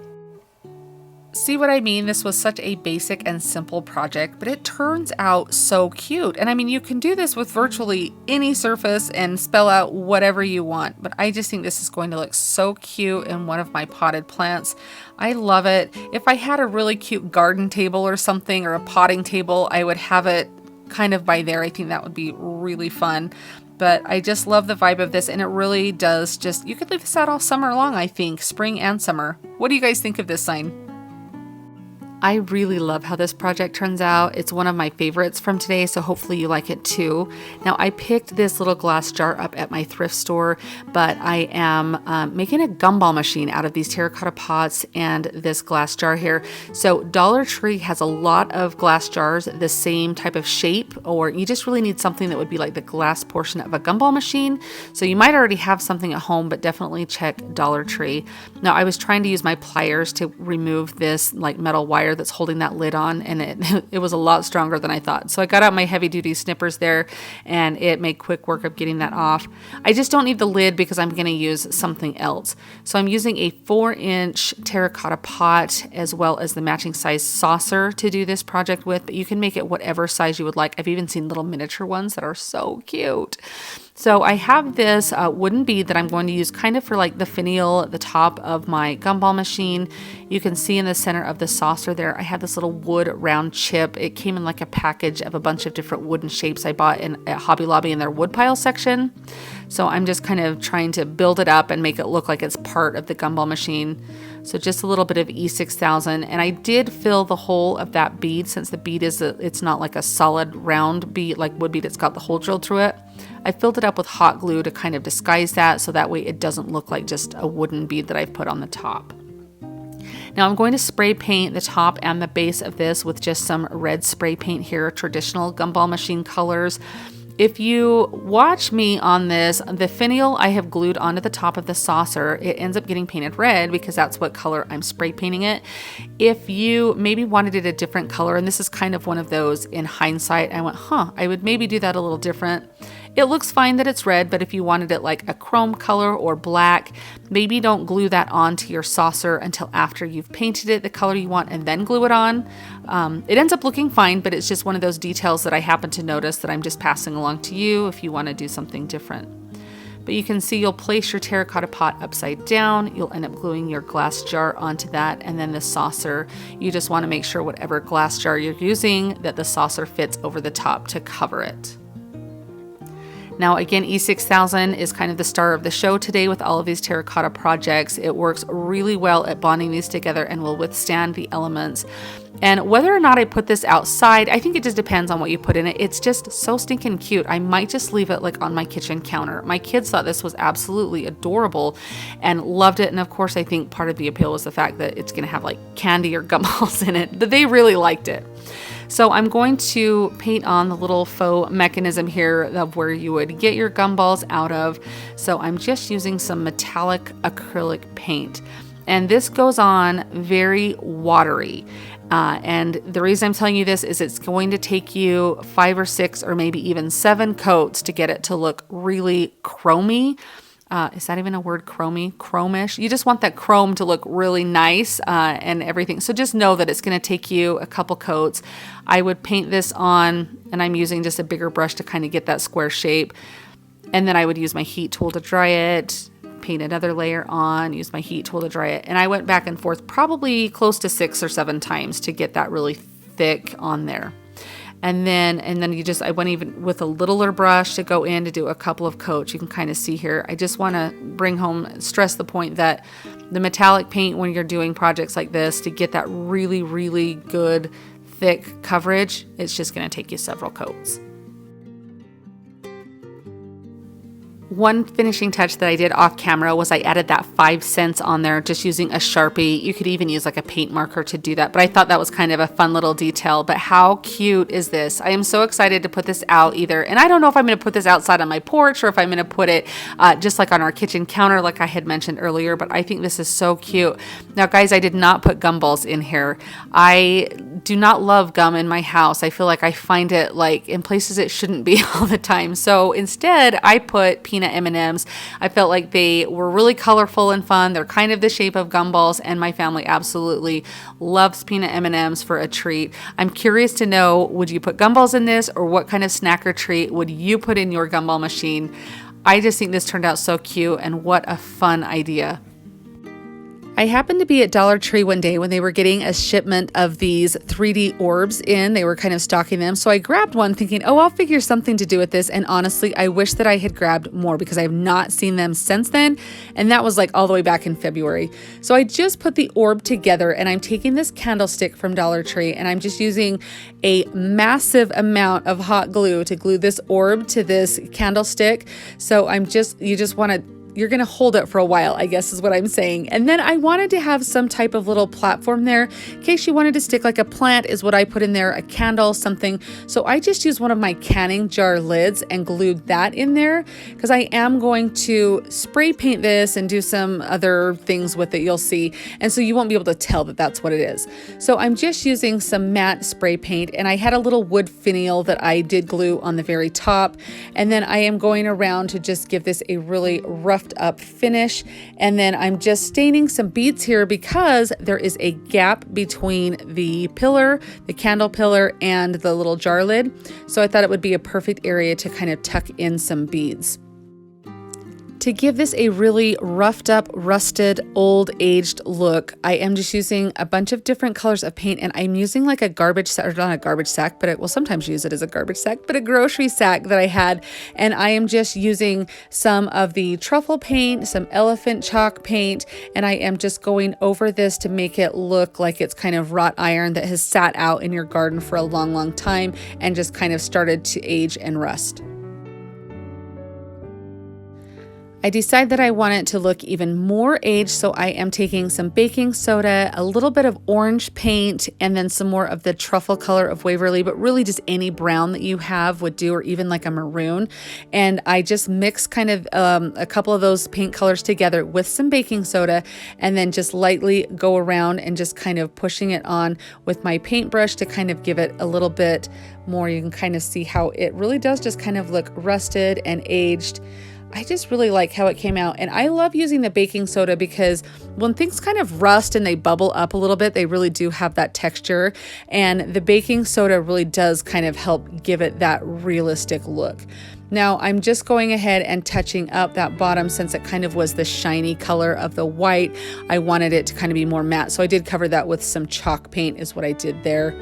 See what I mean? This was such a basic and simple project, but it turns out so cute. And I mean, you can do this with virtually any surface and spell out whatever you want, but I just think this is going to look so cute in one of my potted plants. I love it. If I had a really cute garden table or something, or a potting table, I would have it kind of by there. I think that would be really fun. But I just love the vibe of this, and it really does just, you could leave this out all summer long, I think, spring and summer. What do you guys think of this sign? I really love how this project turns out. It's one of my favorites from today, so hopefully you like it too. Now I picked this little glass jar up at my thrift store, but I am making a gumball machine out of these terracotta pots and this glass jar here. So Dollar Tree has a lot of glass jars the same type of shape, or you just really need something that would be like the glass portion of a gumball machine. So you might already have something at home, but definitely check Dollar Tree. Now I was trying to use my pliers to remove this like metal wire that's holding that lid on, and it was a lot stronger than I thought. So I got out my heavy duty snippers there, and it made quick work of getting that off. I just don't need the lid because I'm going to use something else. So I'm using a 4-inch terracotta pot as well as the matching size saucer to do this project with, but you can make it whatever size you would like. I've even seen little miniature ones that are so cute. So I have this wooden bead that I'm going to use kind of for like the finial at the top of my gumball machine. You can see in the center of the saucer there, I have this little wood round chip. It came in like a package of a bunch of different wooden shapes I bought at Hobby Lobby in their woodpile section. So I'm just kind of trying to build it up and make it look like it's part of the gumball machine. So just a little bit of E6000, and I did fill the hole of that bead, since the bead it's not like a solid round bead like wood bead, it's got the hole drilled through it. I filled it up with hot glue to kind of disguise that, so that way it doesn't look like just a wooden bead that I've put on the top. Now I'm going to spray paint the top and the base of this with just some red spray paint here, traditional gumball machine colors. If you watch me on this, the finial I have glued onto the top of the saucer. It ends up getting painted red because that's what color I'm spray painting it. If you maybe wanted it a different color, and this is kind of one of those in hindsight, I went, I would maybe do that a little different. It looks fine that it's red, but if you wanted it like a chrome color or black, maybe don't glue that onto your saucer until after you've painted it the color you want and then glue it on. It ends up looking fine, but it's just one of those details that I happen to notice that I'm just passing along to you if you want to do something different. But you can see you'll place your terracotta pot upside down. You'll end up gluing your glass jar onto that, and then the saucer, you just want to make sure whatever glass jar you're using that the saucer fits over the top to cover it. Now again, E6000 is kind of the star of the show today with all of these terracotta projects. It works really well at bonding these together and will withstand the elements. And whether or not I put this outside, I think it just depends on what you put in it. It's just so stinking cute. I might just leave it like on my kitchen counter. My kids thought this was absolutely adorable and loved it. And of course, I think part of the appeal was the fact that it's going to have like candy or gumballs in it, but they really liked it. So I'm going to paint on the little faux mechanism here of where you would get your gumballs out of. So I'm just using some metallic acrylic paint. And this goes on very watery. And the reason I'm telling you this is it's going to take you 5 or 6 or maybe even 7 coats to get it to look really chromy. is that even a word? Chromish. You just want that chrome to look really nice and everything. So just know that it's going to take you a couple coats. I would paint this on, and I'm using just a bigger brush to kind of get that square shape. And then I would use my heat tool to dry it, paint another layer on, use my heat tool to dry it. And I went back and forth probably close to 6 or 7 times to get that really thick on there. And then I went even with a littler brush to go in to do a couple of coats. You can kind of see here. I just want to stress the point that the metallic paint, when you're doing projects like this, to get that really, really good thick coverage, it's just going to take you several coats. One finishing touch that I did off camera was I added that 5 cents on there just using a Sharpie. You could even use like a paint marker to do that, but I thought that was kind of a fun little detail. But how cute is this? I am so excited to put this out either. And I don't know if I'm going to put this outside on my porch or if I'm going to put it just like on our kitchen counter like I had mentioned earlier, but I think this is so cute. Now guys, I did not put gumballs in here. I do not love gum in my house. I feel like I find it like in places it shouldn't be all the time. So instead I put peanut M&Ms. I felt like they were really colorful and fun. They're kind of the shape of gumballs, and my family absolutely loves peanut M&Ms for a treat. I'm curious to know, would you put gumballs in this, or what kind of snack or treat would you put in your gumball machine? I just think this turned out so cute, and what a fun idea. I happened to be at Dollar Tree one day when they were getting a shipment of these 3D orbs in. They were kind of stocking them. So I grabbed one thinking, oh, I'll figure something to do with this. And honestly, I wish that I had grabbed more because I have not seen them since then. And that was like all the way back in February. So I just put the orb together, and I'm taking this candlestick from Dollar Tree, and I'm just using a massive amount of hot glue to glue this orb to this candlestick. So you're going to hold it for a while, I guess is what I'm saying. And then I wanted to have some type of little platform there in case you wanted to stick like a plant is what I put in there, a candle, something. So I just used one of my canning jar lids and glued that in there because I am going to spray paint this and do some other things with it, you'll see. And so you won't be able to tell that that's what it is. So I'm just using some matte spray paint, and I had a little wood finial that I did glue on the very top. And then I am going around to just give this a really rough up finish. And then I'm just staining some beads here because there is a gap between the pillar, the candle pillar, and the little jar lid. So I thought it would be a perfect area to kind of tuck in some beads. To give this a really roughed up, rusted, old aged look, I am just using a bunch of different colors of paint, and I'm using like a garbage sack, or not a garbage sack, but we'll sometimes use it as a garbage sack, but a grocery sack that I had. And I am just using some of the truffle paint, some elephant chalk paint, and I am just going over this to make it look like it's kind of wrought iron that has sat out in your garden for a long, long time and just kind of started to age and rust. I decide that I want it to look even more aged, so I am taking some baking soda, a little bit of orange paint, and then some more of the truffle color of Waverly, but really just any brown that you have would do, or even like a maroon. And I just mix kind of a couple of those paint colors together with some baking soda, and then just lightly go around and just kind of pushing it on with my paintbrush to kind of give it a little bit more. You can kind of see how it really does just kind of look rusted and aged. I just really like how it came out, and I love using the baking soda because when things kind of rust and they bubble up a little bit, they really do have that texture, and the baking soda really does kind of help give it that realistic look. Now I'm just going ahead and touching up that bottom since it kind of was the shiny color of the white. I wanted it to kind of be more matte, so I did cover that with some chalk paint is what I did there.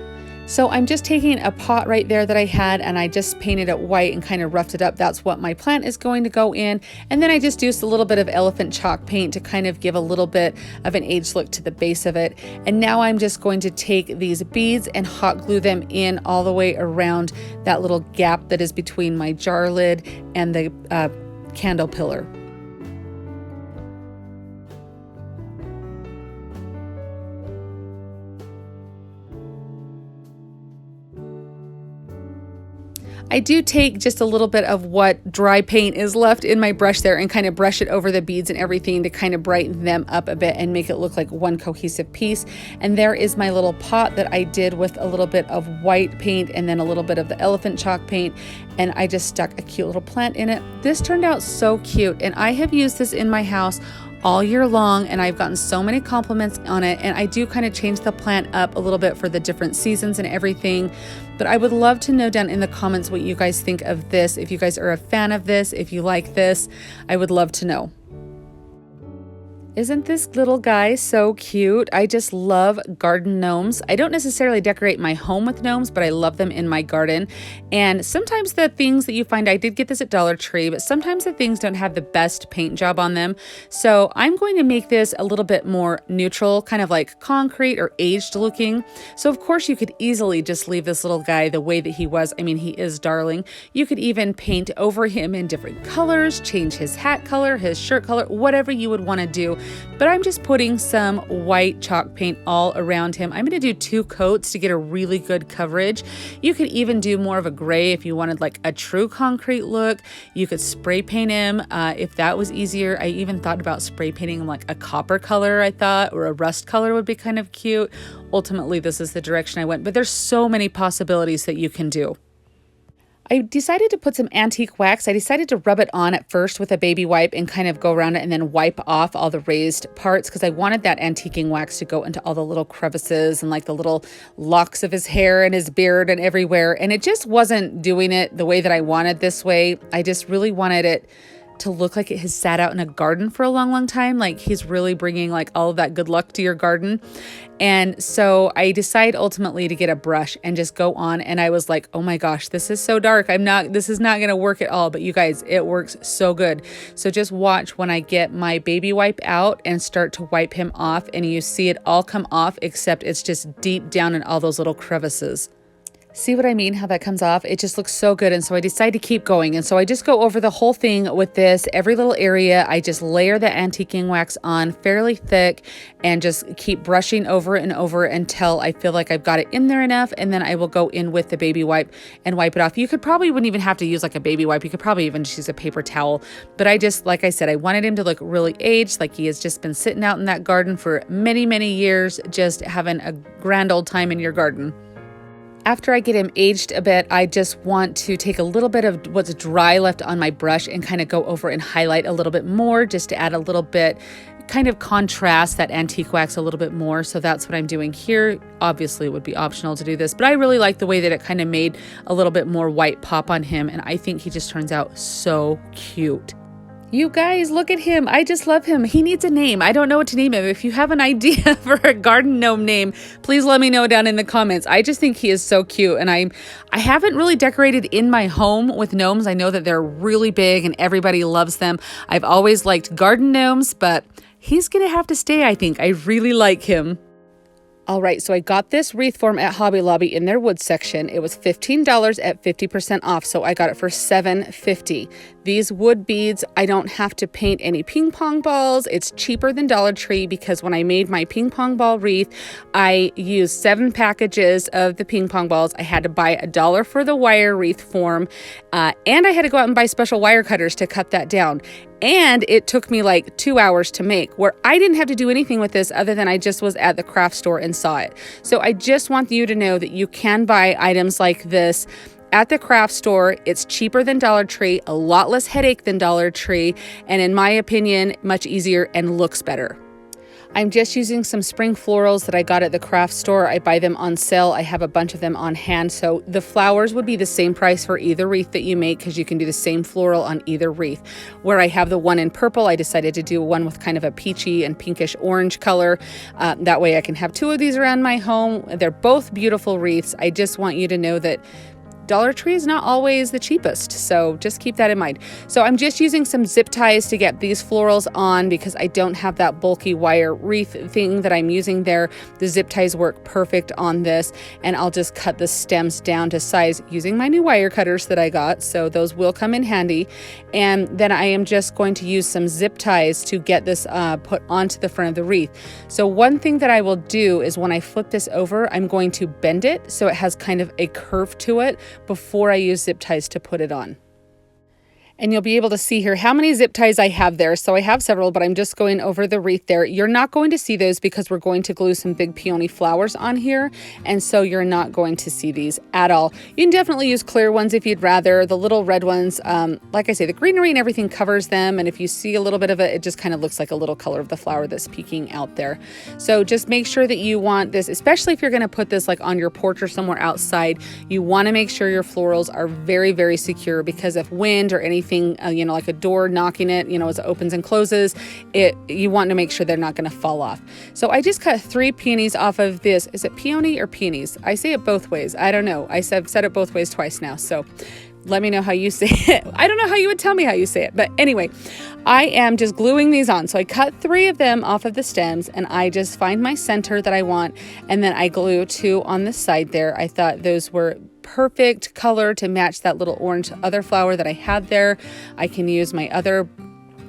So I'm just taking a pot right there that I had, and I just painted it white and kind of roughed it up. That's what my plant is going to go in. And then I just used a little bit of elephant chalk paint to kind of give a little bit of an aged look to the base of it. And now I'm just going to take these beads and hot glue them in all the way around that little gap that is between my jar lid and the candle pillar. I do take just a little bit of what dry paint is left in my brush there and kind of brush it over the beads and everything to kind of brighten them up a bit and make it look like one cohesive piece. And there is my little pot that I did with a little bit of white paint and then a little bit of the elephant chalk paint, and I just stuck a cute little plant in it. This turned out so cute, and I have used this in my house all year long, and I've gotten so many compliments on it. And I do kind of change the plant up a little bit for the different seasons and everything, but I would love to know down in the comments what you guys think of this. If you guys are a fan of this, if you like this, I would love to know. Isn't this little guy so cute? I just love garden gnomes. I don't necessarily decorate my home with gnomes, but I love them in my garden. And sometimes the things that you find, I did get this at Dollar Tree, but sometimes the things don't have the best paint job on them. So I'm going to make this a little bit more neutral, kind of like concrete or aged looking. So of course you could easily just leave this little guy the way that he was. I mean, he is darling. You could even paint over him in different colors, change his hat color, his shirt color, whatever you would want to do. But I'm just putting some white chalk paint all around him. I'm going to do 2 coats to get a really good coverage. You could even do more of a gray if you wanted like a true concrete look. You could spray paint him if that was easier. I even thought about spray painting him like a copper color, I thought, or a rust color would be kind of cute. Ultimately, this is the direction I went, but there's so many possibilities that you can do. I decided to put some antique wax. I decided to rub it on at first with a baby wipe and kind of go around it and then wipe off all the raised parts because I wanted that antiquing wax to go into all the little crevices and like the little locks of his hair and his beard and everywhere. And it just wasn't doing it the way that I wanted this way. I just really wanted it to look like it has sat out in a garden for a long, long time. Like he's really bringing like all of that good luck to your garden. And so I decided ultimately to get a brush and just go on. And I was like, oh my gosh, this is so dark. This is not going to work at all. But you guys, it works so good. So just watch when I get my baby wipe out and start to wipe him off. And you see it all come off, except it's just deep down in all those little crevices. See what I mean? How that comes off? It just looks so good. And so I decided to keep going. And so I just go over the whole thing with this, every little area. I just layer the antiquing wax on fairly thick and just keep brushing over and over until I feel like I've got it in there enough. And then I will go in with the baby wipe and wipe it off. You wouldn't even have to use like a baby wipe. You could probably even just use a paper towel. But I just, like I said, I wanted him to look really aged, like he has just been sitting out in that garden for many, many years, just having a grand old time in your garden. After I get him aged a bit, I just want to take a little bit of what's dry left on my brush and kind of go over and highlight a little bit more just to add a little bit, kind of contrast that antique wax a little bit more. So that's what I'm doing here. Obviously it would be optional to do this, but I really like the way that it kind of made a little bit more white pop on him. And I think he just turns out so cute. You guys, look at him. I just love him. He needs a name. I don't know what to name him. If you have an idea for a garden gnome name, please let me know down in the comments. I just think he is so cute. And I haven't really decorated in my home with gnomes. I know that they're really big and everybody loves them. I've always liked garden gnomes, but he's going to have to stay, I think. I really like him. All right, so I got this wreath form at Hobby Lobby in their wood section. It was $15 at 50% off, so I got it for $7.50. These wood beads, I don't have to paint any ping pong balls. It's cheaper than Dollar Tree because when I made my ping pong ball wreath, I used 7 packages of the ping pong balls. I had to buy $1 for the wire wreath form, and I had to go out and buy special wire cutters to cut that down. And it took me like 2 hours to make, where I didn't have to do anything with this other than I just was at the craft store and saw it. So I just want you to know that you can buy items like this at the craft store. It's cheaper than Dollar Tree, a lot less headache than Dollar Tree, and in my opinion, much easier and looks better. I'm just using some spring florals that I got at the craft store. I buy them on sale. I have a bunch of them on hand. So the flowers would be the same price for either wreath that you make because you can do the same floral on either wreath. Where I have the one in purple, I decided to do one with kind of a peachy and pinkish orange color. That way I can have 2 of these around my home. They're both beautiful wreaths. I just want you to know that Dollar Tree is not always the cheapest, so just keep that in mind. So I'm just using some zip ties to get these florals on because I don't have that bulky wire wreath thing that I'm using there. The zip ties work perfect on this, and I'll just cut the stems down to size using my new wire cutters that I got, so those will come in handy. And then I am just going to use some zip ties to get this put onto the front of the wreath. So one thing that I will do is when I flip this over, I'm going to bend it so it has kind of a curve to it, before I use zip ties to put it on. And you'll be able to see here how many zip ties I have there. So I have several, but I'm just going over the wreath there. You're not going to see those because we're going to glue some big peony flowers on here. And so you're not going to see these at all. You can definitely use clear ones if you'd rather. The little red ones, like I say, the greenery and everything covers them. And if you see a little bit of it, it just kind of looks like a little color of the flower that's peeking out there. So just make sure that you want this, especially if you're going to put this like on your porch or somewhere outside, you want to make sure your florals are very, very secure, because if wind or anything, like a door knocking it, as it opens and closes, you want to make sure they're not going to fall off. So I just cut 3 peonies off of this. Is it peony or peonies? I say it both ways. I don't know. I've said it both ways twice now. So let me know how you say it. I don't know how you would tell me how you say it. But anyway, I am just gluing these on. So I cut 3 of them off of the stems, and I just find my center that I want. And then I glue 2 on the side there. I thought those were perfect color to match that little orange other flower that I had there. I can use my other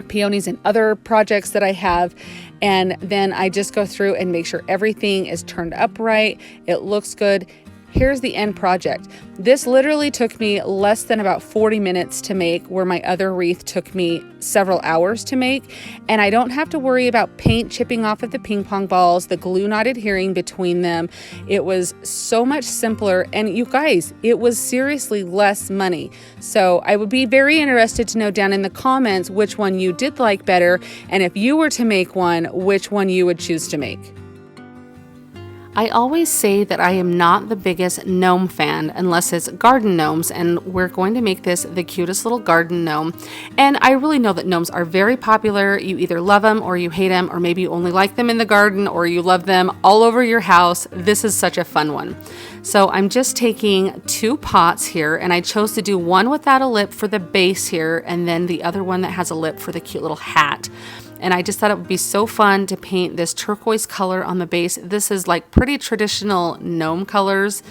peonies and other projects that I have. And then I just go through and make sure everything is turned up right. It looks good. Here's the end project. This literally took me less than about 40 minutes to make, where my other wreath took me several hours to make. And I don't have to worry about paint chipping off of the ping pong balls, the glue not adhering between them. It was so much simpler. And you guys, it was seriously less money. So I would be very interested to know down in the comments which one you did like better. And if you were to make one, which one you would choose to make. I always say that I am not the biggest gnome fan unless it's garden gnomes, and we're going to make this the cutest little garden gnome. And I really know that gnomes are very popular. You either love them or you hate them, or maybe you only like them in the garden, or you love them all over your house. This is such a fun one. So I'm just taking 2 pots here, and I chose to do one without a lip for the base here, and then the other one that has a lip for the cute little hat. And I just thought it would be so fun to paint this turquoise color on the base. This is like pretty traditional gnome colors.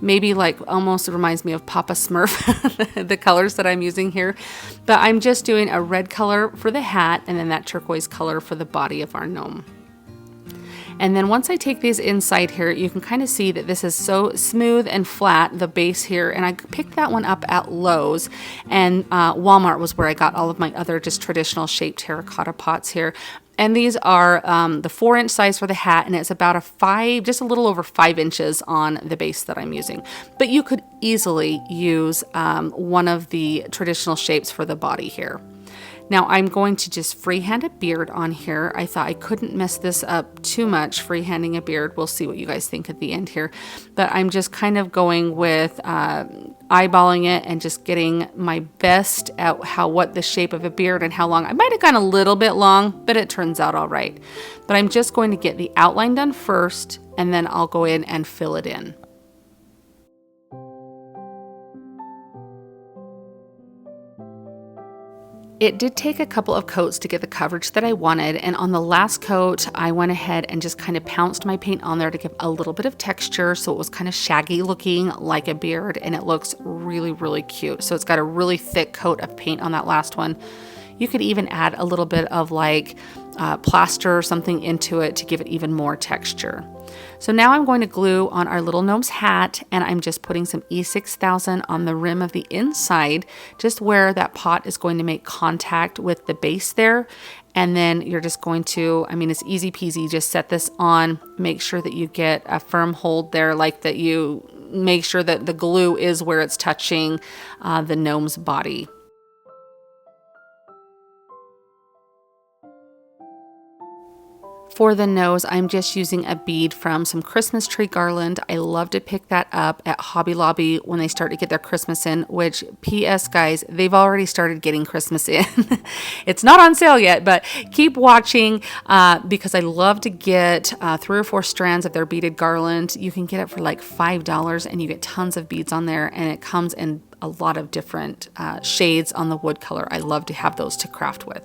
Maybe like almost reminds me of Papa Smurf, the colors that I'm using here. But I'm just doing a red color for the hat, and then that turquoise color for the body of our gnome. And then once I take these inside here, you can kind of see that this is so smooth and flat, the base here. And I picked that one up at Lowe's, and Walmart was where I got all of my other just traditional shaped terracotta pots here. And these are the 4-inch size for the hat, and it's about just a little over 5 inches on the base that I'm using. But you could easily use one of the traditional shapes for the body here. Now I'm going to just freehand a beard on here. I thought I couldn't mess this up too much, freehanding a beard. We'll see what you guys think at the end here. But I'm just kind of going with eyeballing it and just getting my best at what the shape of a beard and how long. I might have gone a little bit long, but it turns out all right. But I'm just going to get the outline done first, and then I'll go in and fill it in. It did take a couple of coats to get the coverage that I wanted, and on the last coat I went ahead and just kind of pounced my paint on there to give a little bit of texture, so it was kind of shaggy looking like a beard, and it looks really, really cute. So it's got a really thick coat of paint on that last one. You could even add a little bit of like plaster or something into it to give it even more texture. So now I'm going to glue on our little gnome's hat, and I'm just putting some E6000 on the rim of the inside, just where that pot is going to make contact with the base there. And then you're just going to, it's easy peasy, just set this on, make sure that you get a firm hold there, like that you make sure that the glue is where it's touching the gnome's body. For the nose, I'm just using a bead from some Christmas tree garland. I love to pick that up at Hobby Lobby when they start to get their Christmas in, which, P.S. guys, they've already started getting Christmas in. It's not on sale yet, but keep watching because I love to get 3 or 4 strands of their beaded garland. You can get it for like $5, and you get tons of beads on there, and it comes in a lot of different shades on the wood color. I love to have those to craft with.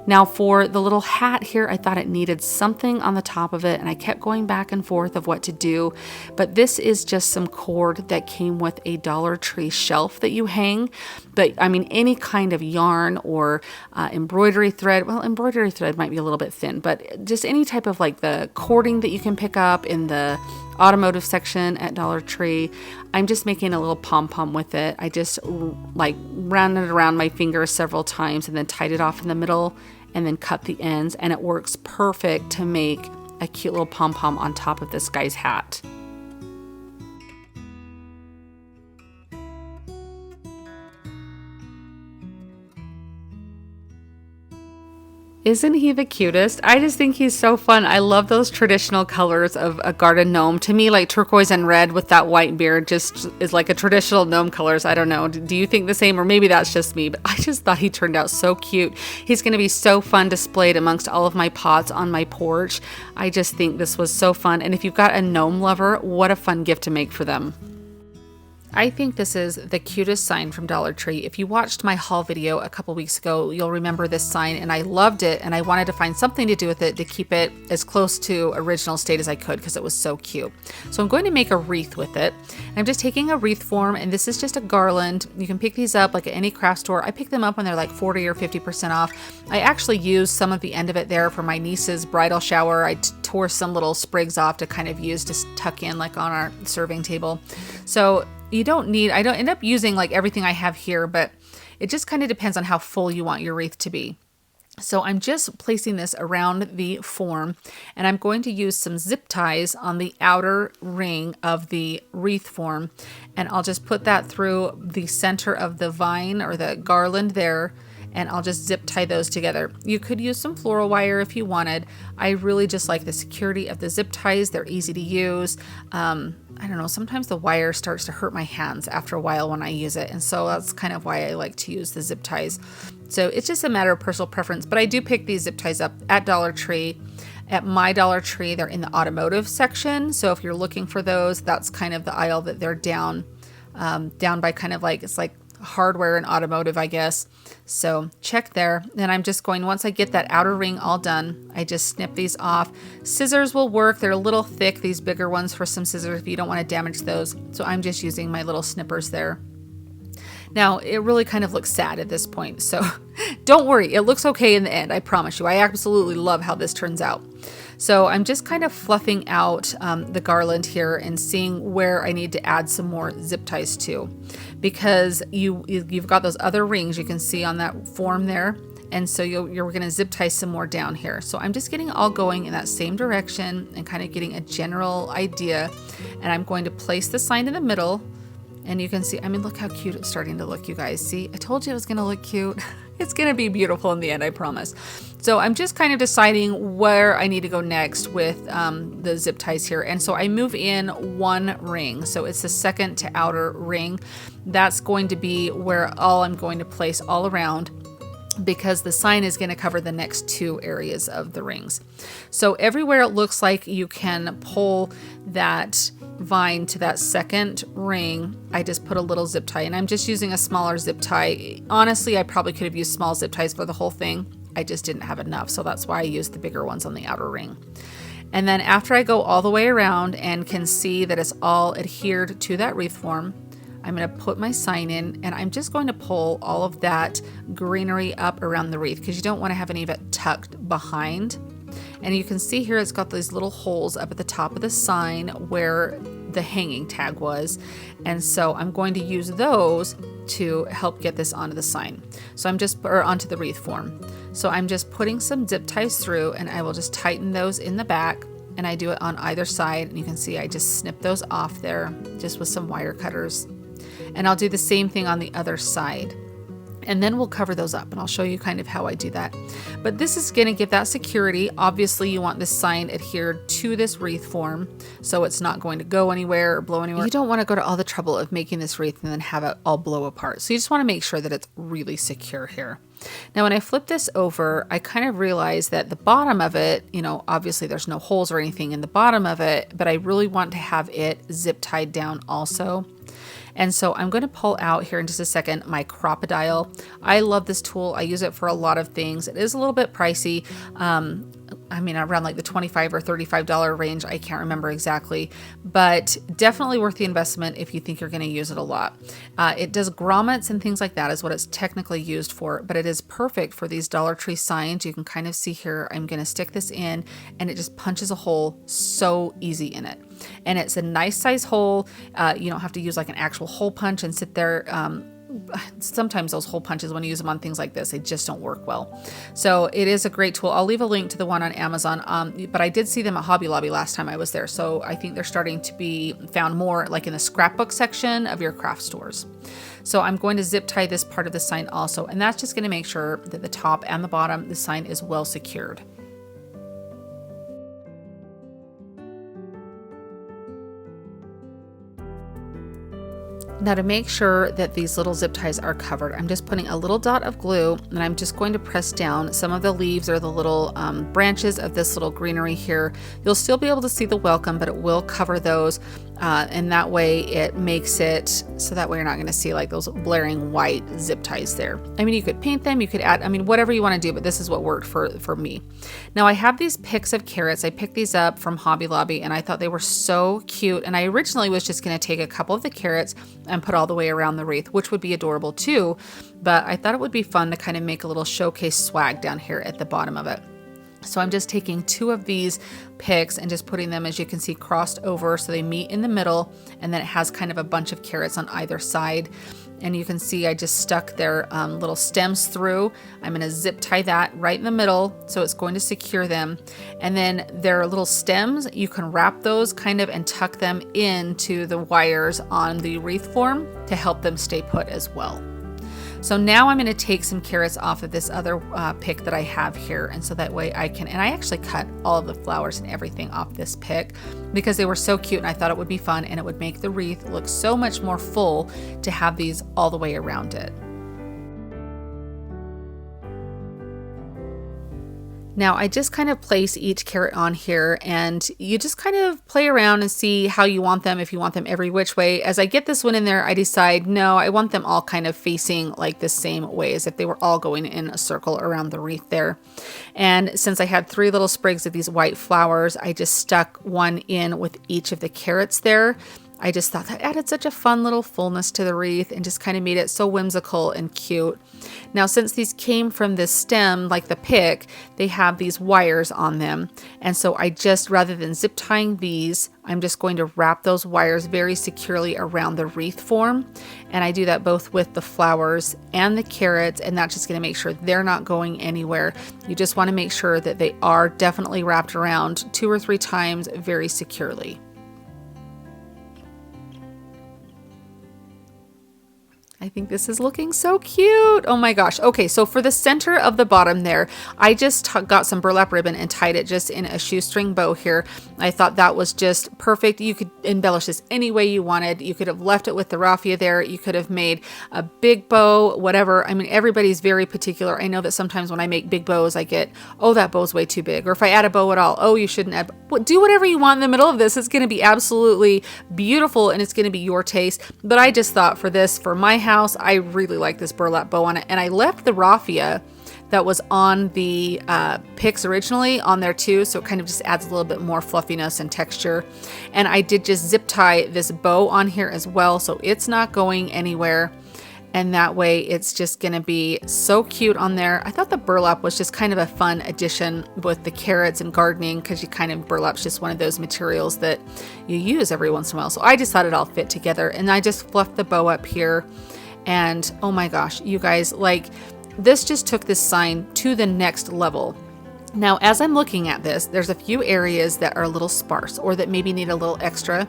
Now for the little hat here, I thought it needed something on the top of it, and I kept going back and forth of what to do. But this is just some cord that came with a Dollar Tree shelf that you hang. But any kind of yarn or embroidery thread. Well, embroidery thread might be a little bit thin, but just any type of like the cording that you can pick up in the automotive section at Dollar Tree. I'm just making a little pom-pom with it. I just like rounded it around my finger several times and then tied it off in the middle and then cut the ends, and it works perfect to make a cute little pom-pom on top of this guy's hat. Isn't he the cutest? I just think he's so fun. I love those traditional colors of a garden gnome. To me, like turquoise and red with that white beard just is like a traditional gnome colors. I don't know. Do you think the same? Or maybe that's just me, but I just thought he turned out so cute. He's going to be so fun displayed amongst all of my pots on my porch. I just think this was so fun. And if you've got a gnome lover, what a fun gift to make for them. I think this is the cutest sign from Dollar Tree. If you watched my haul video a couple weeks ago, you'll remember this sign, and I loved it, and I wanted to find something to do with it to keep it as close to original state as I could because it was so cute. So I'm going to make a wreath with it. I'm just taking a wreath form, and this is just a garland. You can pick these up like at any craft store. I pick them up when they're like 40 or 50% off. I actually used some of the end of it there for my niece's bridal shower. I tore some little sprigs off to kind of use to tuck in like on our serving table. So you don't need, I don't end up using like everything I have here, but it just kind of depends on how full you want your wreath to be. So I'm just placing this around the form, and I'm going to use some zip ties on the outer ring of the wreath form, and I'll just put that through the center of the vine or the garland there, and I'll just zip tie those together. You could use some floral wire if you wanted. I really just like the security of the zip ties. They're easy to use. I don't know, sometimes the wire starts to hurt my hands after a while when I use it, and so that's kind of why I like to use the zip ties. So it's just a matter of personal preference, but I do pick these zip ties up at Dollar Tree. At my Dollar Tree, they're in the automotive section, so if you're looking for those, that's kind of the aisle that they're down by kind of like, it's like hardware and automotive, I guess. So check there. Then I'm just going, once I get that outer ring all done, I just snip these off. Scissors will work. They're a little thick, these bigger ones, for some scissors if you don't want to damage those. So I'm just using my little snippers there. Now, it really kind of looks sad at this point, so don't worry. It looks okay in the end, I promise you. I absolutely love how this turns out. So I'm just kind of fluffing out the garland here and seeing where I need to add some more zip ties to, because you've got those other rings you can see on that form there, and so you're going to zip tie some more down here. So I'm just getting all going in that same direction and kind of getting a general idea, and I'm going to place the sign in the middle. And you can see, I mean, look how cute it's starting to look, you guys. See, I told you it was going to look cute. It's going to be beautiful in the end, I promise. So I'm just kind of deciding where I need to go next with the zip ties here. And so I move in one ring. So it's the second to outer ring. That's going to be where I'm going to place all around, because the sign is going to cover the next two areas of the rings. So everywhere it looks like you can pull that vine to that second ring, I just put a little zip tie, and I'm just using a smaller zip tie. Honestly, I probably could have used small zip ties for the whole thing. I just didn't have enough, so that's why I used the bigger ones on the outer ring. And then after I go all the way around and can see that it's all adhered to that wreath form, I'm going to put my sign in, and I'm just going to pull all of that greenery up around the wreath, because you don't want to have any of it tucked behind. And you can see here it's got these little holes up at the top of the sign where the hanging tag was. And so I'm going to use those to help get this onto the sign. So onto the wreath form. So I'm just putting some zip ties through, and I will just tighten those in the back, and I do it on either side. And you can see I just snip those off there just with some wire cutters. And I'll do the same thing on the other side. And then we'll cover those up, and I'll show you kind of how I do that. But this is going to give that security. Obviously, you want this sign adhered to this wreath form, so it's not going to go anywhere or blow anywhere. You don't want to go to all the trouble of making this wreath and then have it all blow apart. So you just want to make sure that it's really secure here. Now, when I flip this over, I kind of realized that the bottom of it, obviously there's no holes or anything in the bottom of it, but I really want to have it zip tied down also. And so I'm going to pull out here in just a second my Crocodile. I love this tool. I use it for a lot of things. It is a little bit pricey. Around like the $25 or $35 range. I can't remember exactly, but definitely worth the investment if you think you're going to use it a lot. It does grommets and things like that is what it's technically used for, but it is perfect for these Dollar Tree signs. You can kind of see here, I'm going to stick this in, and it just punches a hole so easy in it. and it's a nice size hole. You don't have to use like an actual hole punch and sit there. Sometimes those hole punches, when you use them on things like this, they just don't work well. So it is a great tool. I'll leave a link to the one on Amazon, but I did see them at Hobby Lobby last time I was there. So I think they're starting to be found more like in the scrapbook section of your craft stores. So I'm going to zip tie this part of the sign also, and that's just going to make sure that the top and the bottom, the sign is well secured. Now, to make sure that these little zip ties are covered, I'm just putting a little dot of glue, and I'm just going to press down some of the leaves or the little branches of this little greenery here. You'll still be able to see the welcome, but it will cover those, and that way it makes it so that way you're not going to see like those blaring white zip ties there. I mean, you could paint them, you could add, I mean, whatever you want to do, but this is what worked for me. Now, I have these picks of carrots. I picked these up from Hobby Lobby, and I thought they were so cute, and I originally was just going to take a couple of the carrots and put all the way around the wreath, which would be adorable too, but I thought it would be fun to kind of make a little showcase swag down here at the bottom of it. So I'm just taking 2 of these picks and just putting them, as you can see, crossed over so they meet in the middle, and then it has kind of a bunch of carrots on either side. And you can see I just stuck their little stems through. I'm going to zip tie that right in the middle, so it's going to secure them. And then their little stems, you can wrap those kind of and tuck them into the wires on the wreath form to help them stay put as well. So now I'm going to take some carrots off of this other pick that I have here, and so that way I can, and I actually cut all of the flowers and everything off this pick because they were so cute, and I thought it would be fun and it would make the wreath look so much more full to have these all the way around it. Now I just kind of place each carrot on here, and you just kind of play around and see how you want them, if you want them every which way. As I get this one in there, I decide, no, I want them all kind of facing like the same way as if they were all going in a circle around the wreath there. And since I had 3 little sprigs of these white flowers, I just stuck one in with each of the carrots there. I just thought that added such a fun little fullness to the wreath and just kind of made it so whimsical and cute. Now, since these came from this stem, like the pick, they have these wires on them. And so I just, rather than zip tying these, I'm just going to wrap those wires very securely around the wreath form. And I do that both with the flowers and the carrots, and that's just going to make sure they're not going anywhere. You just want to make sure that they are definitely wrapped around 2 or 3 times very securely. I think this is looking so cute. Oh my gosh. Okay, so for the center of the bottom there, I just got some burlap ribbon and tied it just in a shoestring bow here. I thought that was just perfect. You could embellish this any way you wanted. You could have left it with the raffia there. You could have made a big bow, whatever. I mean, everybody's very particular. I know that sometimes when I make big bows, I get, oh, that bow's way too big. Or if I add a bow at all, oh, you shouldn't add. Do whatever you want in the middle of this. It's going to be absolutely beautiful, and it's going to be your taste. But I just thought for this, for my house, I really like this burlap bow on it, and I left the raffia that was on the picks originally on there too, so it kind of just adds a little bit more fluffiness and texture. And I did just zip tie this bow on here as well, so it's not going anywhere, and that way it's just gonna be so cute on there. I thought the burlap was just kind of a fun addition with the carrots and gardening, because you kind of, burlap's just one of those materials that you use every once in a while, so I just thought it all fit together. And I just fluffed the bow up here. And oh my gosh, you guys, like, this just took this sign to the next level. Now, as I'm looking at this, there's a few areas that are a little sparse or that maybe need a little extra.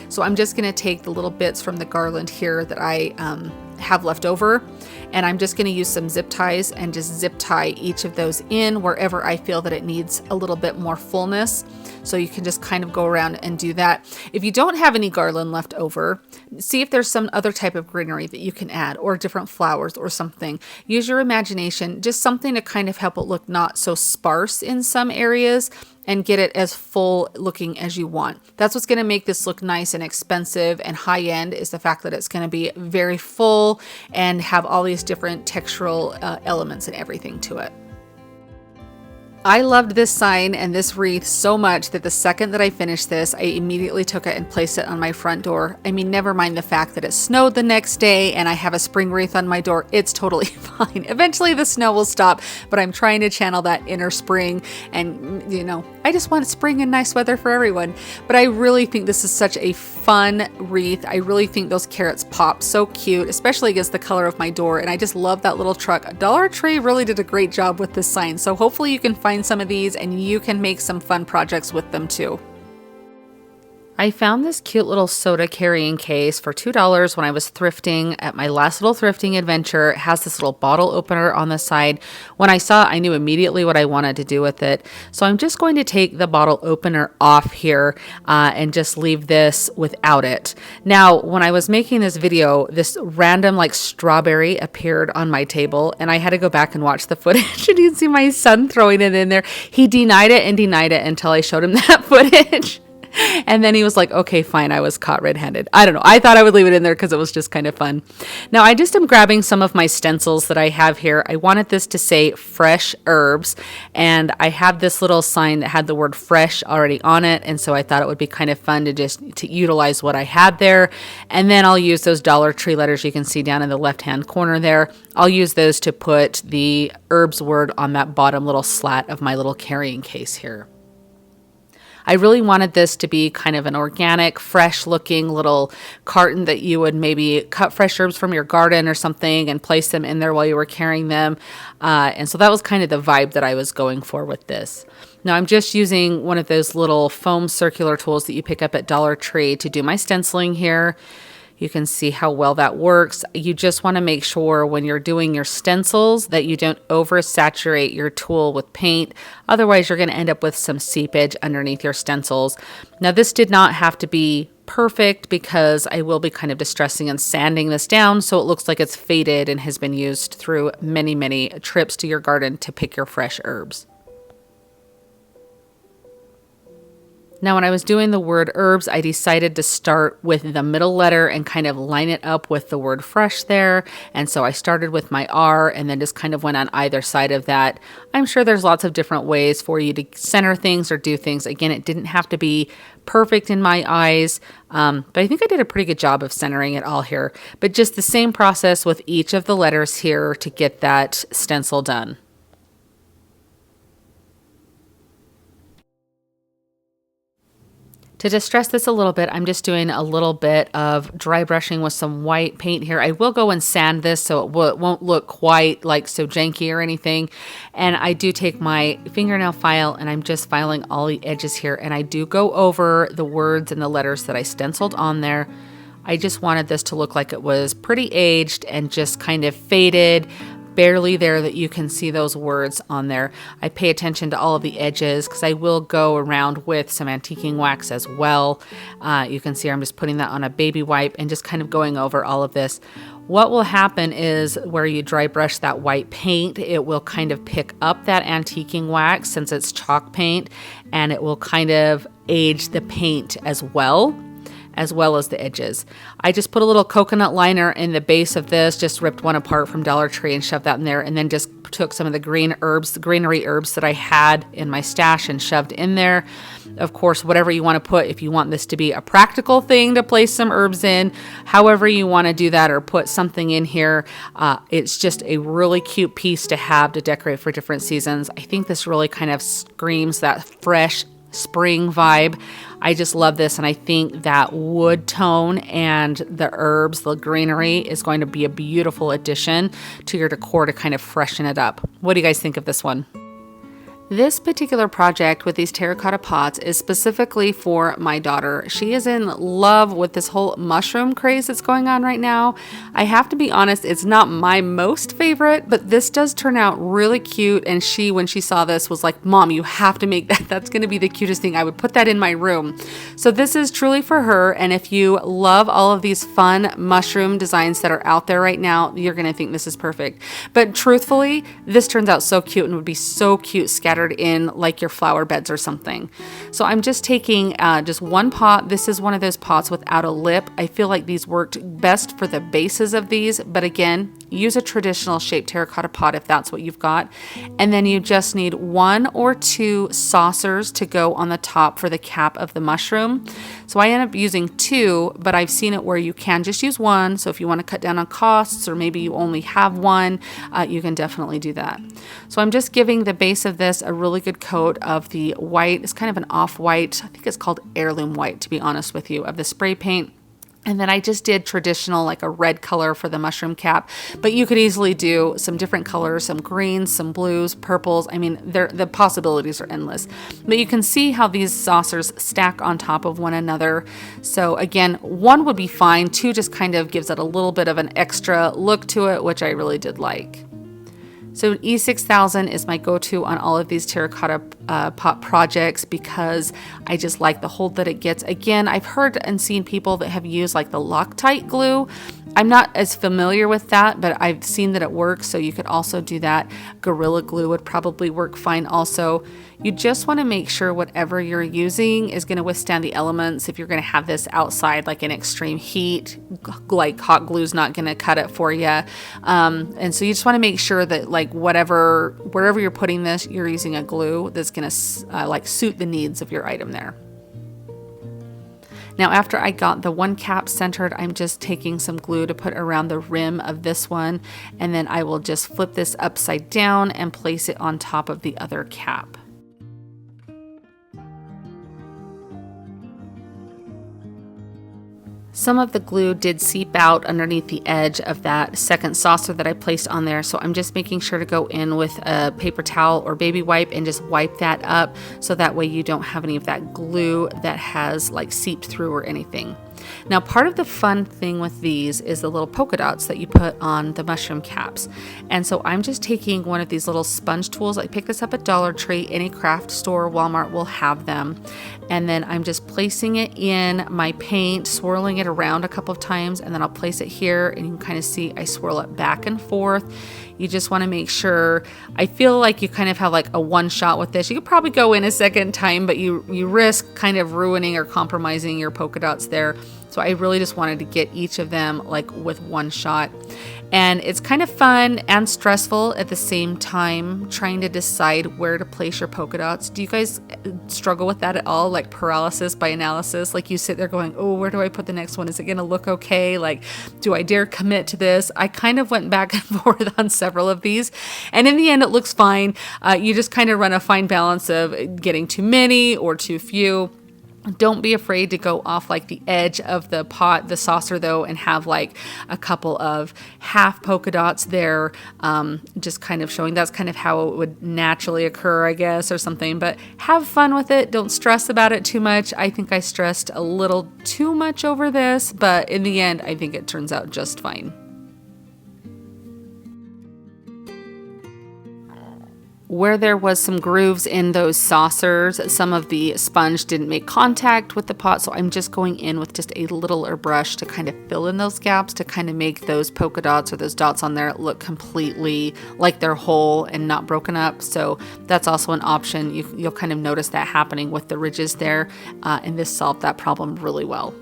So I'm just going to take the little bits from the garland here that I have left over, and I'm just going to use some zip ties and just zip tie each of those in wherever I feel that it needs a little bit more fullness. So you can just kind of go around and do that. If you don't have any garland left over, see if there's some other type of greenery that you can add, or different flowers or something. Use your imagination, just something to kind of help it look not so sparse in some areas and get it as full looking as you want. That's what's going to make this look nice and expensive and high end, is the fact that it's going to be very full and have all these different textural elements and everything to it. I loved this sign and this wreath so much that the second that I finished this, I immediately took it and placed it on my front door. I mean, never mind the fact that it snowed the next day and I have a spring wreath on my door. It's totally fine. Eventually the snow will stop, but I'm trying to channel that inner spring, and you know, I just want spring and nice weather for everyone. But I really think this is such a fun wreath. I really think those carrots pop so cute, especially against the color of my door. And I just love that little truck. Dollar Tree really did a great job with this sign. So hopefully you can find some of these and you can make some fun projects with them too. I found this cute little soda carrying case for $2 when I was thrifting at my last little thrifting adventure. It has this little bottle opener on the side. When I saw it, I knew immediately what I wanted to do with it. So I'm just going to take the bottle opener off here and just leave this without it. Now, when I was making this video, this random like strawberry appeared on my table and I had to go back and watch the footage. And you can see my son throwing it in there. He denied it until I showed him that footage. And then he was like, okay, fine, I was caught red-handed. I don't know. I thought I would leave it in there because it was just kind of fun. Now, I just am grabbing some of my stencils that I have here. I wanted this to say fresh herbs, and I have this little sign that had the word fresh already on it, and so I thought it would be kind of fun to utilize what I had there. And then I'll use those Dollar Tree letters you can see down in the left-hand corner there. I'll use those to put the herbs word on that bottom little slat of my little carrying case here. I really wanted this to be kind of an organic, fresh looking little carton that you would maybe cut fresh herbs from your garden or something and place them in there while you were carrying them. And so that was kind of the vibe that I was going for with this. Now I'm just using one of those little foam circular tools that you pick up at Dollar Tree to do my stenciling here. You can see how well that works. You just want to make sure when you're doing your stencils that you don't oversaturate your tool with paint. Otherwise, you're going to end up with some seepage underneath your stencils. Now, this did not have to be perfect because I will be kind of distressing and sanding this down so it looks like it's faded and has been used through many, many trips to your garden to pick your fresh herbs. Now, when I was doing the word herbs, I decided to start with the middle letter and kind of line it up with the word fresh there. And so I started with my R and then just kind of went on either side of that. I'm sure there's lots of different ways for you to center things or do things. Again, it didn't have to be perfect in my eyes, but I think I did a pretty good job of centering it all here. But just the same process with each of the letters here to get that stencil done. To distress this a little bit, I'm just doing a little bit of dry brushing with some white paint here. I will go and sand this so it won't look quite like so janky or anything. And I do take my fingernail file and I'm just filing all the edges here. And I do go over the words and the letters that I stenciled on there. I just wanted this to look like it was pretty aged and just kind of faded, barely there that you can see those words on there. I pay attention to all of the edges because I will go around with some antiquing wax as well. You can see I'm just putting that on a baby wipe and just kind of going over all of this. What will happen is where you dry brush that white paint, it will kind of pick up that antiquing wax since it's chalk paint, and it will kind of age the paint as well as the edges. I just put a little coconut liner in the base of this, just ripped one apart from Dollar Tree and shoved that in there, and then just took some of the greenery herbs that I had in my stash and shoved in there. Of course, whatever you want to put, if you want this to be a practical thing to place some herbs in, however you want to do that or put something in here, it's just a really cute piece to have to decorate for different seasons. I think this really kind of screams that fresh spring vibe. I just love this, and I think that wood tone and the herbs, the greenery, is going to be a beautiful addition to your decor to kind of freshen it up. What do you guys think of this one? This particular project with these terracotta pots is specifically for my daughter. She is in love with this whole mushroom craze that's going on right now. I have to be honest, it's not my most favorite, but this does turn out really cute. And she, when she saw this, was like, Mom, you have to make that. That's going to be the cutest thing. I would put that in my room. So this is truly for her. And if you love all of these fun mushroom designs that are out there right now, you're going to think this is perfect. But truthfully, this turns out so cute and would be so cute scattered in like your flower beds or something. So I'm just taking just one pot. This is one of those pots without a lip. I feel like these worked best for the bases of these, but again, use a traditional shaped terracotta pot if that's what you've got. And then you just need 1 or 2 saucers to go on the top for the cap of the mushroom. So I end up using 2, but I've seen it where you can just use 1. So if you want to cut down on costs, or maybe you only have 1, you can definitely do that. So I'm just giving the base of this a really good coat of the white. It's kind of an off-white. I think it's called heirloom white, to be honest with you, of the spray paint. And then I just did traditional, like a red color for the mushroom cap, but you could easily do some different colors, some greens, some blues, purples. I mean, the possibilities are endless. But you can see how these saucers stack on top of one another. So again, 1 would be fine. 2 just kind of gives it a little bit of an extra look to it, which I really did like. So E6000 is my go-to on all of these terracotta pot projects because I just like the hold that it gets. Again, I've heard and seen people that have used like the Loctite glue. I'm not as familiar with that, but I've seen that it works, so you could also do that. Gorilla Glue would probably work fine also. You just want to make sure whatever you're using is going to withstand the elements. If you're going to have this outside, like in extreme heat, like hot glue is not going to cut it for you. And so you just want to make sure that like wherever you're putting this, you're using a glue that's going to like suit the needs of your item there. Now, after I got the one cap centered, I'm just taking some glue to put around the rim of this one, and then I will just flip this upside down and place it on top of the other cap. Some of the glue did seep out underneath the edge of that second saucer that I placed on there, so I'm just making sure to go in with a paper towel or baby wipe and just wipe that up so that way you don't have any of that glue that has like seeped through or anything. Now, part of the fun thing with these is the little polka dots that you put on the mushroom caps. And so I'm just taking one of these little sponge tools. I picked this up at Dollar Tree. Any craft store, Walmart will have them. And then I'm just placing it in my paint, swirling it around a couple of times, and then I'll place it here, and you can kind of see I swirl it back and forth. You just want to make sure, I feel like you kind of have like a one shot with this. You could probably go in a second time, but you risk kind of ruining or compromising your polka dots there. So I really just wanted to get each of them like with one shot. And it's kind of fun and stressful at the same time trying to decide where to place your polka dots. Do you guys struggle with that at all? Like paralysis by analysis? Like you sit there going, oh, where do I put the next one? Is it going to look okay? Like, do I dare commit to this? I kind of went back and forth on several of these. And in the end, it looks fine. You just kind of run a fine balance of getting too many or too few. Don't be afraid to go off like the edge of the pot, the saucer though, and have like a couple of half polka dots there, just kind of showing that's kind of how it would naturally occur, I guess, or something. But have fun with it. Don't stress about it too much. I think I stressed a little too much over this, but in the end, I think it turns out just fine. Where there was some grooves in those saucers, some of the sponge didn't make contact with the pot, so I'm just going in with just a littler brush to kind of fill in those gaps to kind of make those polka dots or those dots on there look completely like they're whole and not broken up. So that's also an option. You'll kind of notice that happening with the ridges there, and this solved that problem really well.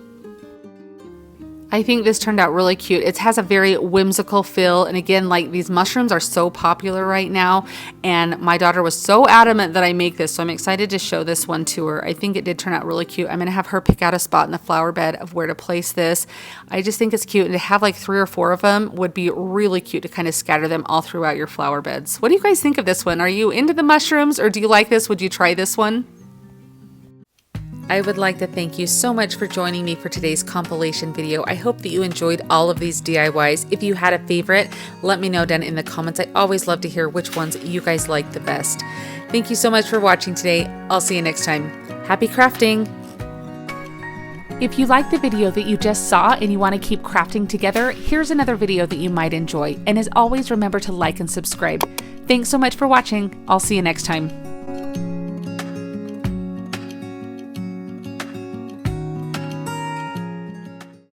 I think this turned out really cute. It has a very whimsical feel. And again, like these mushrooms are so popular right now. And my daughter was so adamant that I make this. So I'm excited to show this one to her. I think it did turn out really cute. I'm going to have her pick out a spot in the flower bed of where to place this. I just think it's cute. And to have like 3 or 4 of them would be really cute to kind of scatter them all throughout your flower beds. What do you guys think of this one? Are you into the mushrooms or do you like this? Would you try this one? I would like to thank you so much for joining me for today's compilation video. I hope that you enjoyed all of these DIYs. If you had a favorite, let me know down in the comments. I always love to hear which ones you guys like the best. Thank you so much for watching today. I'll see you next time. Happy crafting! If you like the video that you just saw and you want to keep crafting together, here's another video that you might enjoy. And as always, remember to like and subscribe. Thanks so much for watching. I'll see you next time.